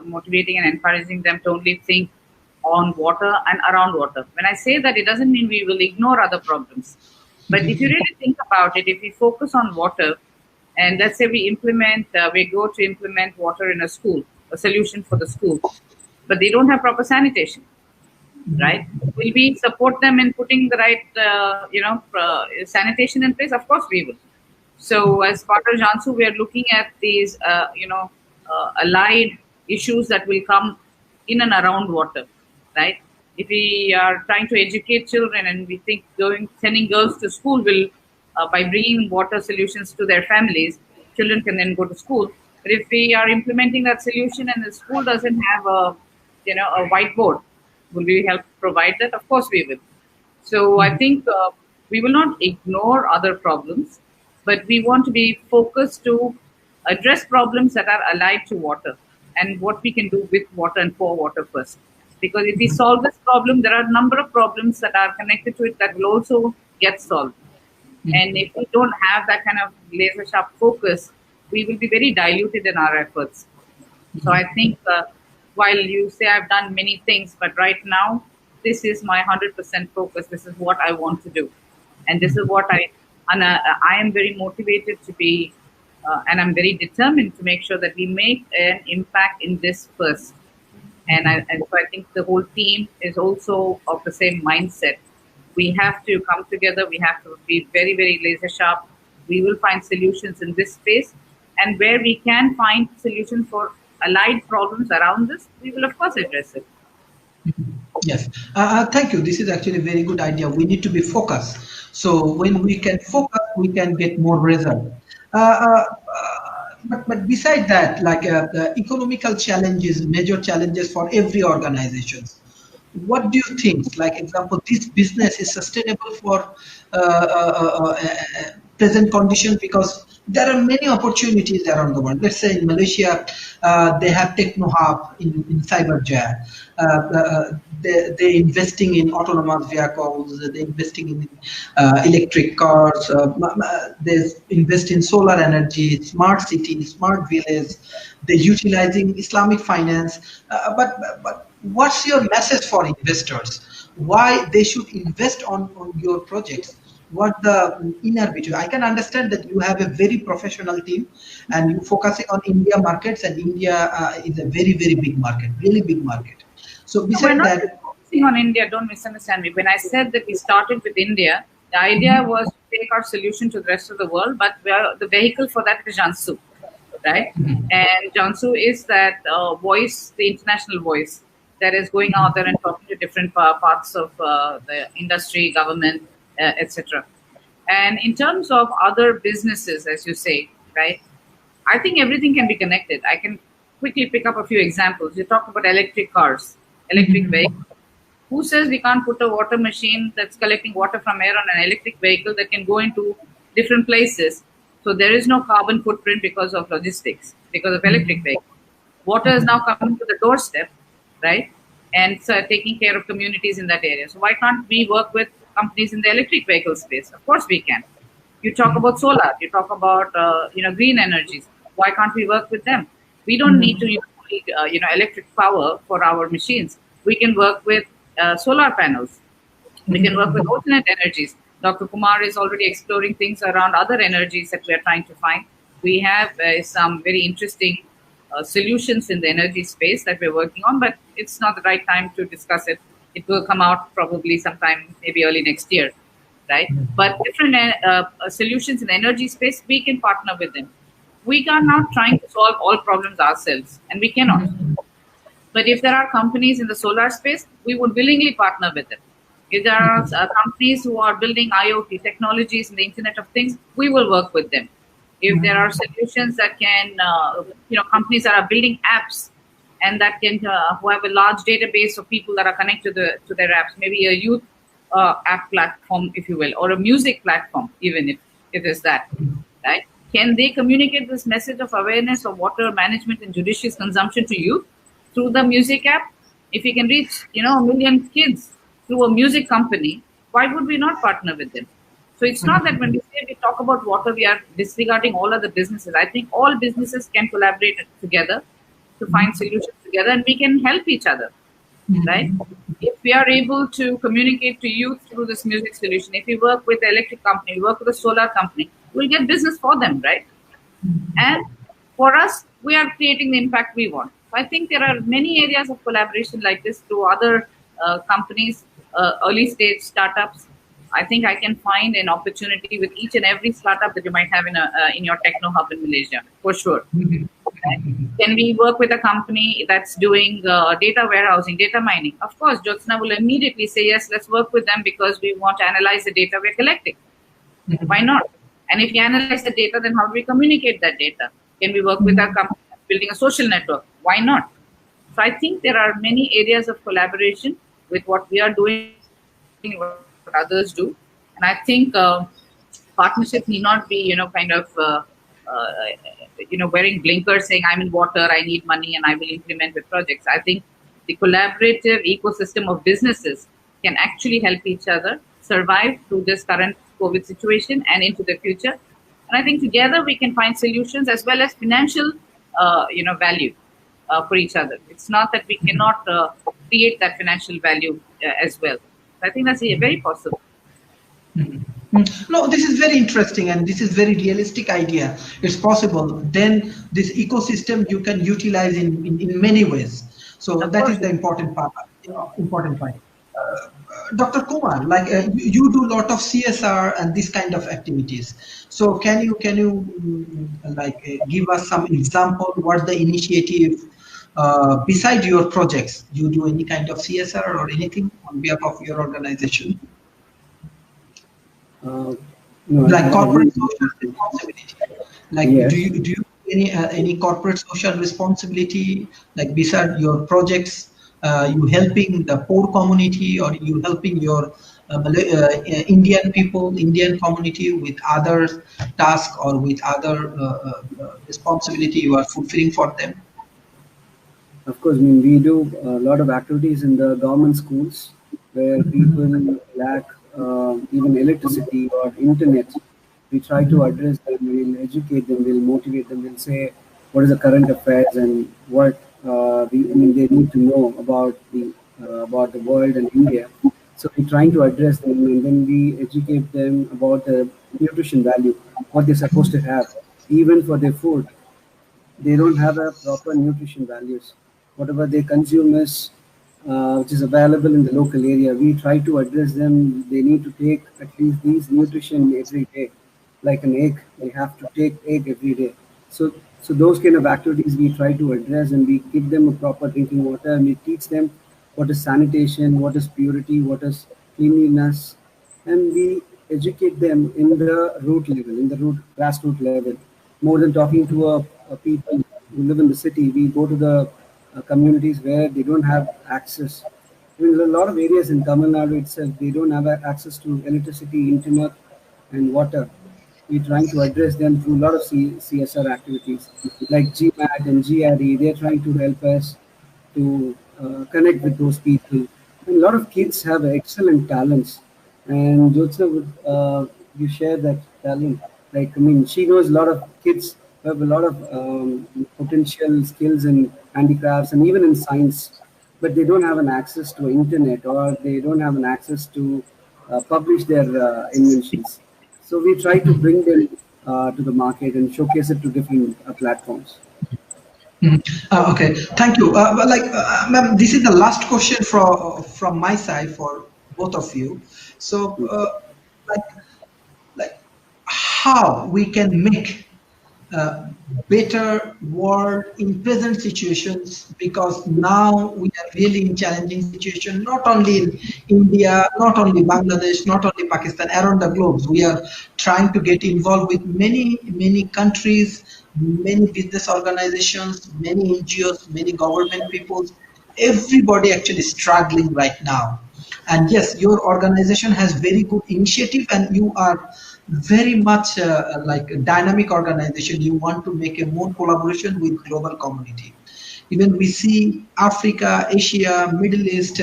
motivating and encouraging them to only think on water and around water. When I say that, it doesn't mean we will ignore other problems. But if you really think about it, if we focus on water, and let's say we go to implement water in a school, a solution for the school, but they don't have proper sanitation, right? Will we support them in putting the right, sanitation in place? Of course we will. So as part of Jansu, we are looking at these, allied issues that will come in and around water, right? If we are trying to educate children and we think sending girls to school will, by bringing water solutions to their families, children can then go to school. But if we are implementing that solution and the school doesn't have a whiteboard, will we help provide that? Of course we will. So I think we will not ignore other problems, but we want to be focused to address problems that are allied to water and what we can do with water and for water first. Because if we solve this problem, there are a number of problems that are connected to it that will also get solved. And if we don't have that kind of laser sharp focus, we will be very diluted in our efforts. So I think while you say I've done many things, but right now, this is my 100% focus. This is what I want to do. And this is what I am very motivated to be, and I'm very determined to make sure that we make an impact in this first. And so I think the whole team is also of the same mindset. We have to come together. We have to be very, very laser sharp. We will find solutions in this space. And where we can find solutions for allied problems around this, we will, of course, address it. Yes, thank you. This is actually a very good idea. We need to be focused. So when we can focus, we can get more result. But beside that, like the economical challenges, major challenges for every organization. What do you think? Like example, this business is sustainable for present condition, because there are many opportunities around the world. Let's say in Malaysia, they have Techno Hub in Cyberjaya. They're investing in autonomous vehicles. They're investing in electric cars. They invest in solar energy, smart city, smart village. They're utilizing Islamic finance. But what's your message for investors? Why they should invest on your projects? what the inner between. I can understand that you have a very professional team and you focusing on India markets, and India is a very, very big market, really big market. So We're besides not that, focusing on India, don't misunderstand me. When I said that we started with India, the idea was to take our solution to the rest of the world, but the vehicle for that is Jansu, right? And Jansu is that voice, the international voice that is going out there and talking to different parts of the industry, government, etc. And in terms of other businesses, as you say, right, I think everything can be connected. I can quickly pick up a few examples. You talked about electric cars, electric vehicles. Who says we can't put a water machine that's collecting water from air on an electric vehicle that can go into different places? So there is no carbon footprint because of logistics, because of electric vehicles. Water is now coming to the doorstep, right? And so taking care of communities in that area. So why can't we work with companies in the electric vehicle space? Of course we can. You talk about solar, you talk about green energies. Why can't we work with them? We don't need to use electric power for our machines. We can work with solar panels. We can work with alternate energies. Dr. Kumar is already exploring things around other energies that we are trying to find. We have some very interesting solutions in the energy space that we're working on, but it's not the right time to discuss it. It will come out probably sometime, maybe early next year, right? But different solutions in the energy space, we can partner with them. We are not trying to solve all problems ourselves, and we cannot. But if there are companies in the solar space, we would willingly partner with them. If there are companies who are building IoT technologies in the Internet of Things, we will work with them. If there are solutions that can, companies that are building apps and that can, who have a large database of people that are connected to their apps, maybe a youth app platform, if you will, or a music platform, even if it is that, right? Can they communicate this message of awareness of water management and judicious consumption to youth through the music app? If we can reach, a million kids through a music company, why would we not partner with them? So it's not that when we say we talk about water, we are disregarding all other businesses. I think all businesses can collaborate together to find solutions together, and we can help each other, right? If we are able to communicate to youth through this music solution, if we work with the electric company, we work with a solar company, we'll get business for them, right? And for us, we are creating the impact we want. So I think there are many areas of collaboration like this through other companies, early stage startups. I think I can find an opportunity with each and every startup that you might have in your techno hub in Malaysia, for sure. Right? Can we work with a company that's doing data warehousing, data mining? Of course, Jyotsna will immediately say, yes, let's work with them because we want to analyze the data we're collecting. Why not? And if you analyze the data, then how do we communicate that data? Can we work with our company building a social network? Why not? So I think there are many areas of collaboration with what we are doing, what others do. And I think partnership need not be, wearing blinkers saying I'm in water, I need money, and I will implement with projects. I think the collaborative ecosystem of businesses can actually help each other survive through this current COVID situation and into the future. And I think together we can find solutions as well as financial, value for each other. It's not that we cannot create that financial value as well. I think that's very possible. No, this is very interesting and this is very realistic idea. It's possible. Then this ecosystem you can utilize in many ways. So that is the important part. Dr. Kumar, like you do a lot of CSR and this kind of activities. So can you give us some example? What's the initiative beside your projects? You do any kind of CSR or anything on behalf of your organization? No, like corporate social responsibility. Like yes. do you any corporate social responsibility? Like beside your projects, you helping the poor community, or you helping your Indian people, Indian community with other tasks or with other responsibility you are fulfilling for them? Of course, I mean, we do a lot of activities in the government schools where people lack even electricity or internet. We try to address them, we'll educate them, we'll motivate them, we'll say what is the current affairs and what they need to know about the world and India. So we're trying to address them, and then we educate them about the nutrition value, what they're supposed to have, even for their food. They don't have a proper nutrition values. Whatever they consume is which is available in the local area. We try to address them. They need to take at least these nutrition every day, like an egg. They have to take egg every day. So those kind of activities we try to address, and we give them a proper drinking water, and we teach them what is sanitation, what is purity, what is cleanliness, and we educate them in the root level, in the root grassroots level, more than talking to a people who live in the city. We go to the communities where they don't have access. I mean, a lot of areas in Tamil Nadu itself, they don't have access to electricity, internet, and water. We're trying to address them through a lot of CSR activities like GMAT and GRE. They're trying to help us to connect with those people. And a lot of kids have excellent talents, and Jyotsna would you share that talent? Like, I mean, she knows a lot of kids who have a lot of potential skills in handicrafts and even in science, but they don't have an access to internet, or they don't have an access to publish their inventions. So we try to bring them to the market and showcase it to different platforms. Okay, thank you. Ma'am, this is the last question from my side for both of you. So, like, like how we can make a better world in present situations, because now we are really in challenging situation, not only in India, not only Bangladesh, not only Pakistan, around the globe. We are trying to get involved with many countries, many business organizations, many NGOs, many government people. Everybody actually struggling right now. And yes, your organization has very good initiative, and you are very much like a dynamic organization. You want to make a more collaboration with global community. Even we see Africa, Asia, Middle East,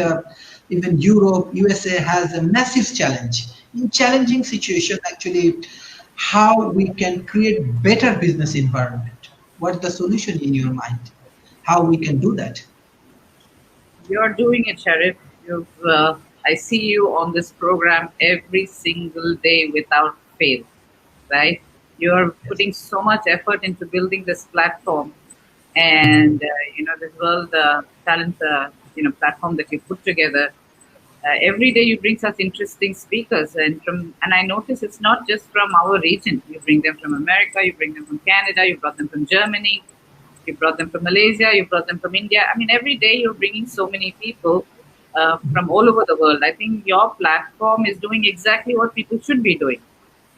even Europe, USA has a massive challenge. In challenging situation, actually, how we can create better business environment. What's the solution in your mind? How we can do that? You're doing it, Sharif. I see you on this program every single day without fail, right? You're putting so much effort into building this platform, and this world talent, platform that you put together. Every day you bring such interesting speakers, and I notice it's not just from our region. You bring them from America, you bring them from Canada, you brought them from Germany, you brought them from Malaysia, you brought them from India. I mean, every day you're bringing so many people from all over the world. I think your platform is doing exactly what people should be doing,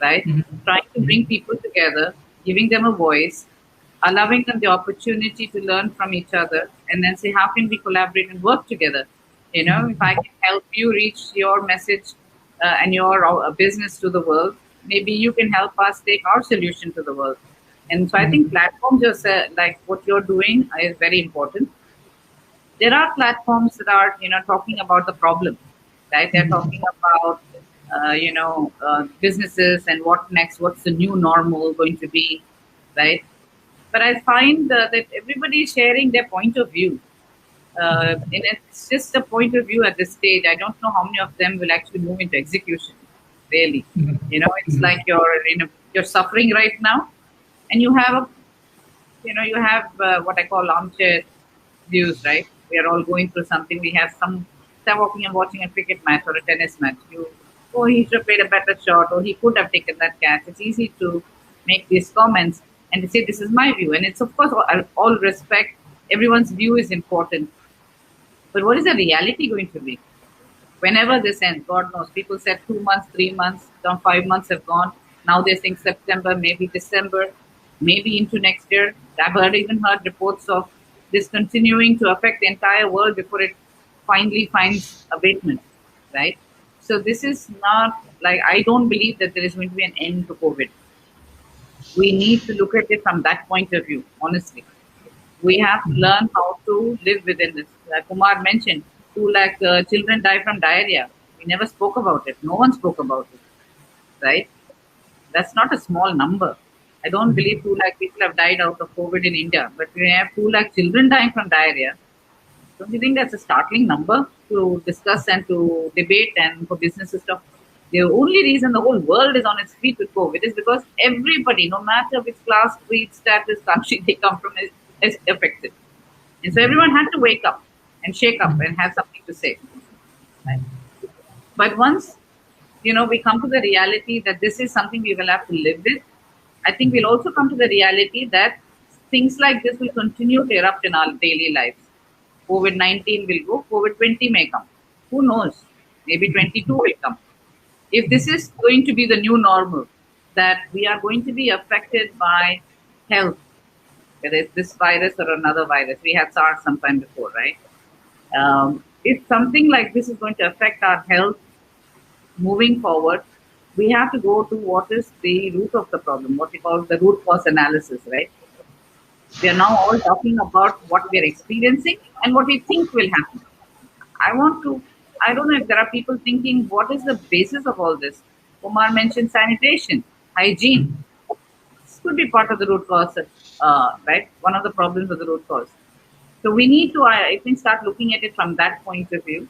right? Trying to bring people together, giving them a voice, allowing them the opportunity to learn from each other, and then say, how can we collaborate and work together? If I can help you reach your message and your business to the world, maybe you can help us take our solution to the world. And so I think platforms, just like what you're doing, is very important. There are platforms that are, talking about the problem, right? They're talking about, businesses and what next, what's the new normal going to be, right? But I find that everybody is sharing their point of view. And it's just a point of view at this stage. I don't know how many of them will actually move into execution, really. It's like you're suffering right now, and you have what I call armchair views, right? We are all going through something. We have start walking and watching a cricket match or a tennis match. He should have played a better shot, or he could have taken that catch. It's easy to make these comments and to say, this is my view. And it's, of course, all respect. Everyone's view is important. But what is the reality going to be? Whenever this ends, God knows. People said 2 months, 3 months, now 5 months have gone. Now they're saying September, maybe December, maybe into next year. I've even heard reports of this continuing to affect the entire world before it finally finds abatement, right? So this is not like, I don't believe that there is going to be an end to COVID. We need to look at it from that point of view, honestly. We have to learn how to live within this. Like Kumar mentioned, 2 lakh children die from diarrhea. We never spoke about it. No one spoke about it, right? That's not a small number. I don't believe 2 lakh people have died out of COVID in India, but we have 2 lakh children dying from diarrhea. Don't you think that's a startling number to discuss and to debate and for businesses to? The only reason the whole world is on its feet with COVID is because everybody, no matter which class, creed, status, country they come from, is affected. And so everyone had to wake up and shake up and have something to say. Right? But once, we come to the reality that this is something we will have to live with, I think we'll also come to the reality that things like this will continue to erupt in our daily lives. COVID-19 will go, COVID-20 may come. Who knows? Maybe 22 will come. If this is going to be the new normal, that we are going to be affected by health, whether it's this virus or another virus. We had SARS sometime before, right? If something like this is going to affect our health moving forward, we have to go to what is the root of the problem, what we call the root cause analysis, right? We are now all talking about what we are experiencing and what we think will happen. I don't know if there are people thinking, what is the basis of all this? Kumar mentioned sanitation, hygiene. This could be part of the root cause, right? One of the problems of the root cause. So we need to, I think, start looking at it from that point of view,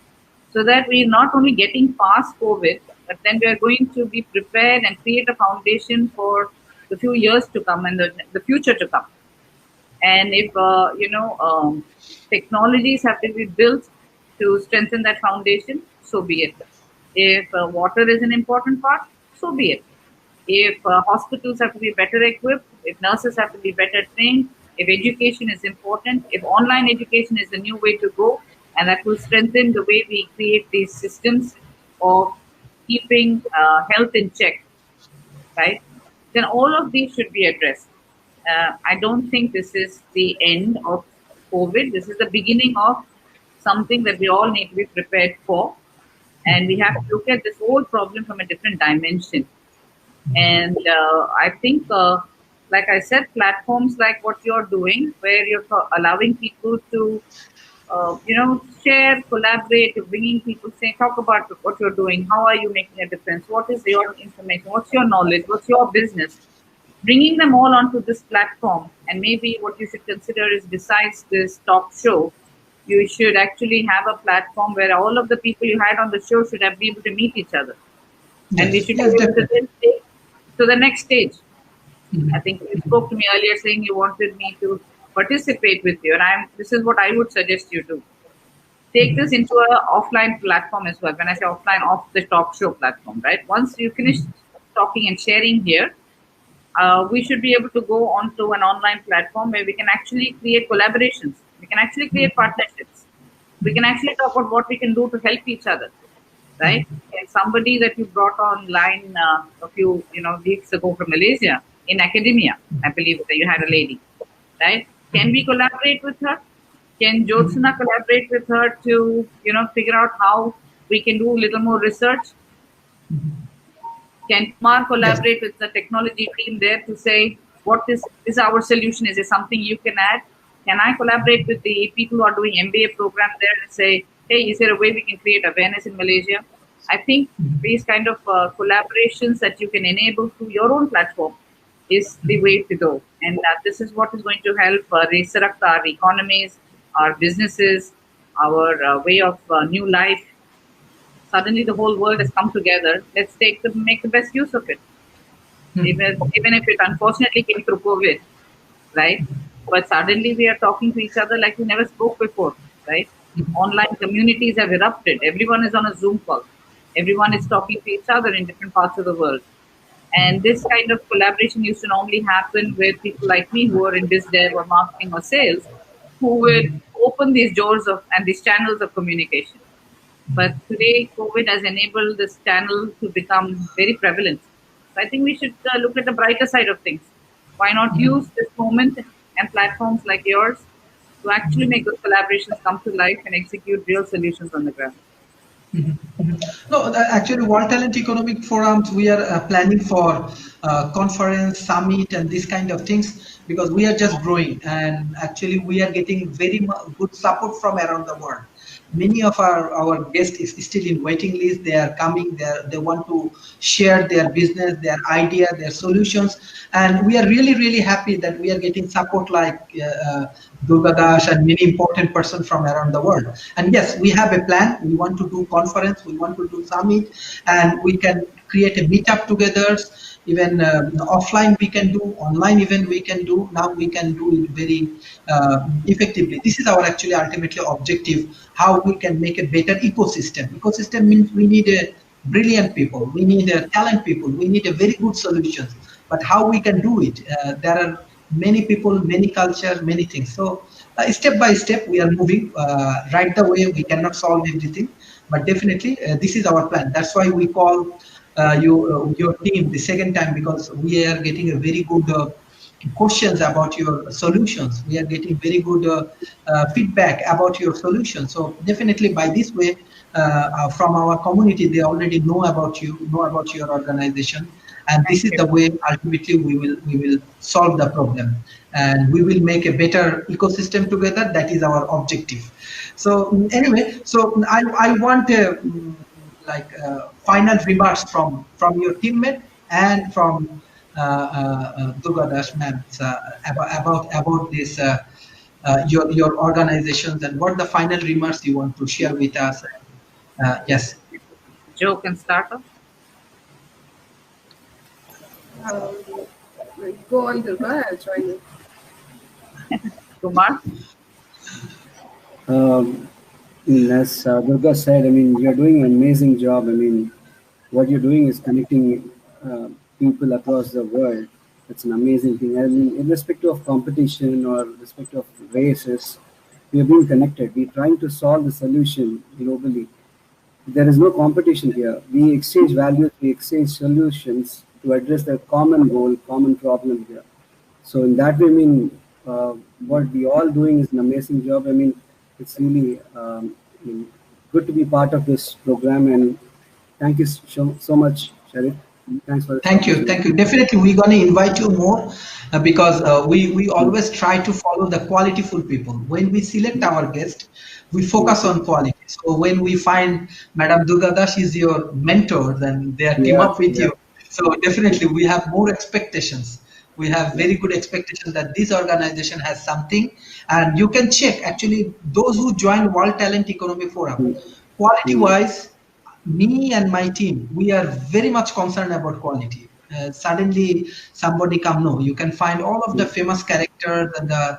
so that we're not only getting past COVID, but then we are going to be prepared and create a foundation for the few years to come and the future to come. And if, technologies have to be built to strengthen that foundation, so be it. If water is an important part, so be it. If hospitals have to be better equipped, if nurses have to be better trained, if education is important, if online education is the new way to go, and that will strengthen the way we create these systems of keeping health in check, right? Then all of these should be addressed. I don't think this is the end of COVID. This is the beginning of something that we all need to be prepared for. And we have to look at this whole problem from a different dimension. And I think, like I said, platforms like what you're doing, where you're allowing people to, share, collaborate, bringing people, talk about what you're doing, how are you making a difference, what is your information, what's your knowledge, what's your business, bringing them all onto this platform. And maybe what you should consider is, besides this talk show, you should actually have a platform where all of the people you had on the show should be able to meet each other. Yes. And we should be able to then take to the next stage. I think you spoke to me earlier saying you wanted me to participate with you, and this is what I would suggest you do. Take this into an offline platform as well. When I say offline, off the talk show platform, right? Once you finish talking and sharing here, we should be able to go onto an online platform where we can actually create collaborations. We can actually create partnerships. We can actually talk about what we can do to help each other, right? And somebody that you brought online a few weeks ago from Malaysia in academia, I believe that you had a lady, right? Can we collaborate with her? Can Jyotsna collaborate with her to figure out how we can do a little more research? Can Kumar collaborate with the technology team there to say, what is our solution? Is there something you can add? Can I collaborate with the people who are doing MBA program there and say, hey, is there a way we can create awareness in Malaysia? I think these kind of collaborations that you can enable through your own platform is the way to go. And this is what is going to help resurrect our economies, our businesses, our way of new life. Suddenly the whole world has come together. Let's make the best use of it. Even if it unfortunately came through COVID, right? But suddenly we are talking to each other like we never spoke before, right? Online communities have erupted. Everyone is on a Zoom call. Everyone is talking to each other in different parts of the world. And this kind of collaboration used to normally happen with people like me who are in biz dev or marketing or sales, who would open these doors and these channels of communication. But today, COVID has enabled this channel to become very prevalent. So I think we should look at the brighter side of things. Why not use this moment and platforms like yours to actually make those collaborations come to life and execute real solutions on the ground? No, actually, World Talent Economic Forums, we are planning for conference, summit, and these kind of things, because we are just growing, and actually we are getting very good support from around the world. many of our guests is still in waiting list. They are coming. They want to share their business, their idea, their solutions, and we are really happy that we are getting support like Durgadas and many important persons from around the world. And yes, we have a plan. We want to do conference. We want to do summit, and we can create a meetup together. Even offline we can do, online even we can do. Now we can do it very effectively. This is our actually ultimately objective, how we can make a better ecosystem. Ecosystem means we need a brilliant people, we need a talent people, we need a very good solutions. But how we can do it? There are many people, many culture, many things. So step by step we are moving. Right the way we cannot solve everything, but definitely this is our plan. That's why we call your team the second time, because we are getting a very good questions about your solutions. We are getting very good feedback about your solutions. So definitely by this way, from our community, they already know about you, know about your organization, and this is the way ultimately we will solve the problem, and we will make a better ecosystem together. That is our objective. So anyway, so I want final remarks from your teammate and from Durgadas ma'am about this your organizations, and what the final remarks you want to share with us. Yes. Joe can start off. Go on, Durga. I'll join you. Kumar? As Durga said, I mean, you're doing an amazing job. I mean, what you're doing is connecting people across the world. It's an amazing thing. I mean, irrespective of competition or irrespective of races, we are being connected. We're trying to solve the solution globally. There is no competition here. We exchange values, we exchange solutions to address the common goal, common problem here. So in that way, I mean, what we all doing is an amazing job. I mean, it's really I mean, good to be part of this program, and thank you so much, Sharif. Thanks for this Thank you. Definitely, we're going to invite you more because we always try to follow the qualityful people. When we select our guest, we focus on quality. So when we find Madam Durgadas is your mentor, then they are team up with you. So definitely, we have more expectations. We have very good expectations that this organization has something, and you can check actually those who join World Talent Economy Forum, quality-wise. Me and my team, we are very much concerned about quality. Suddenly somebody come, no, you can find all of the famous characters and the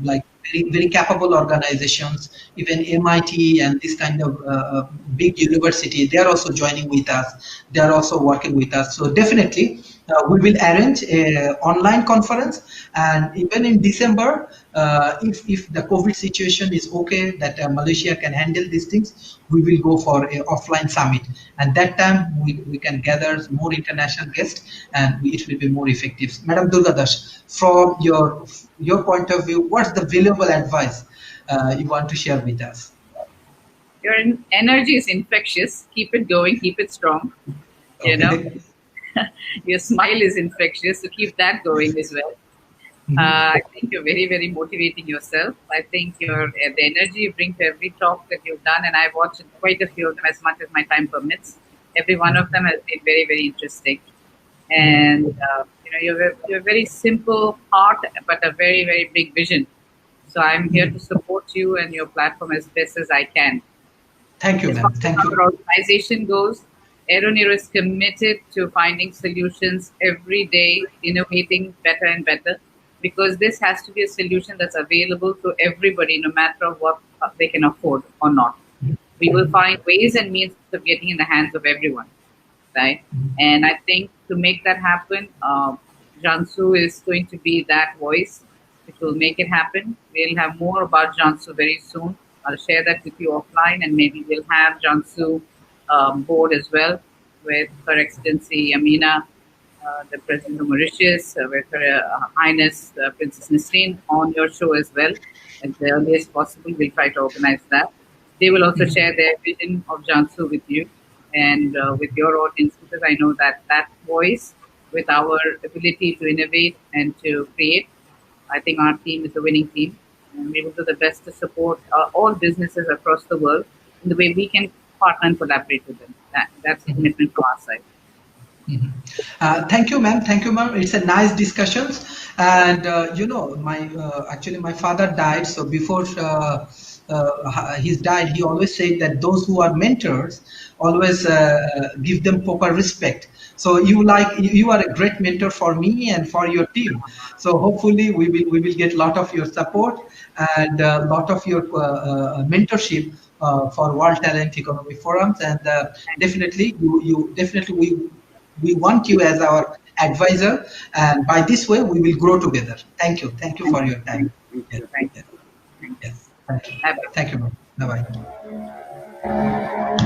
like very capable organizations, even MIT and this kind of big university, they are also joining with us, they are also working with us. So definitely we will arrange an online conference, and even in December, if the COVID situation is okay, that Malaysia can handle these things, we will go for an offline summit. And that time we can gather more international guests, and it will be more effective. Madam Durgadas, from your point of view, what's the valuable advice you want to share with us? Your energy is infectious. Keep it going. Keep it strong. You know, your smile is infectious, so keep that going as well. I think you're very motivating yourself. I think the energy you bring to every talk that you've done, and I've watched quite a few of them as much as my time permits. Every one of them has been very interesting. And you know, you're a very simple heart, but a very big vision. So I'm here to support you and your platform as best as I can. Thank you, ma'am. Thank you. Our organization goes, Aeronero is committed to finding solutions every day, innovating better and better, because this has to be a solution that's available to everybody, no matter what they can afford or not. We will find ways and means of getting in the hands of everyone, right? And I think to make that happen, Jansu is going to be that voice which will make it happen. We'll have more about Jansu very soon. I'll share that with you offline, and maybe we'll have Jansu board as well, with Her Excellency Amina, the President of Mauritius, with Her Highness Princess Nisreen on your show as well. As early as possible, we'll try to organize that. They will also share their vision of Jansu with you and with your audience, because I know that that voice, with our ability to innovate and to create, I think our team is a winning team. and we will do the best to support all businesses across the world in the way we can partner and collaborate with them. That's a commitment from our side. Thank you, ma'am. Thank you, ma'am. It's a nice discussion. And actually my father died. So before he's died, he always said that those who are mentors always give them proper respect. So you are a great mentor for me and for your team. So hopefully we will get a lot of your support and a lot of your mentorship for World Talent Economy Forums. And definitely we want you as our advisor, and by this way we will grow together. Thank you for your time. Yes. Thank you. Yes. Thank you. Thank you. Bye bye.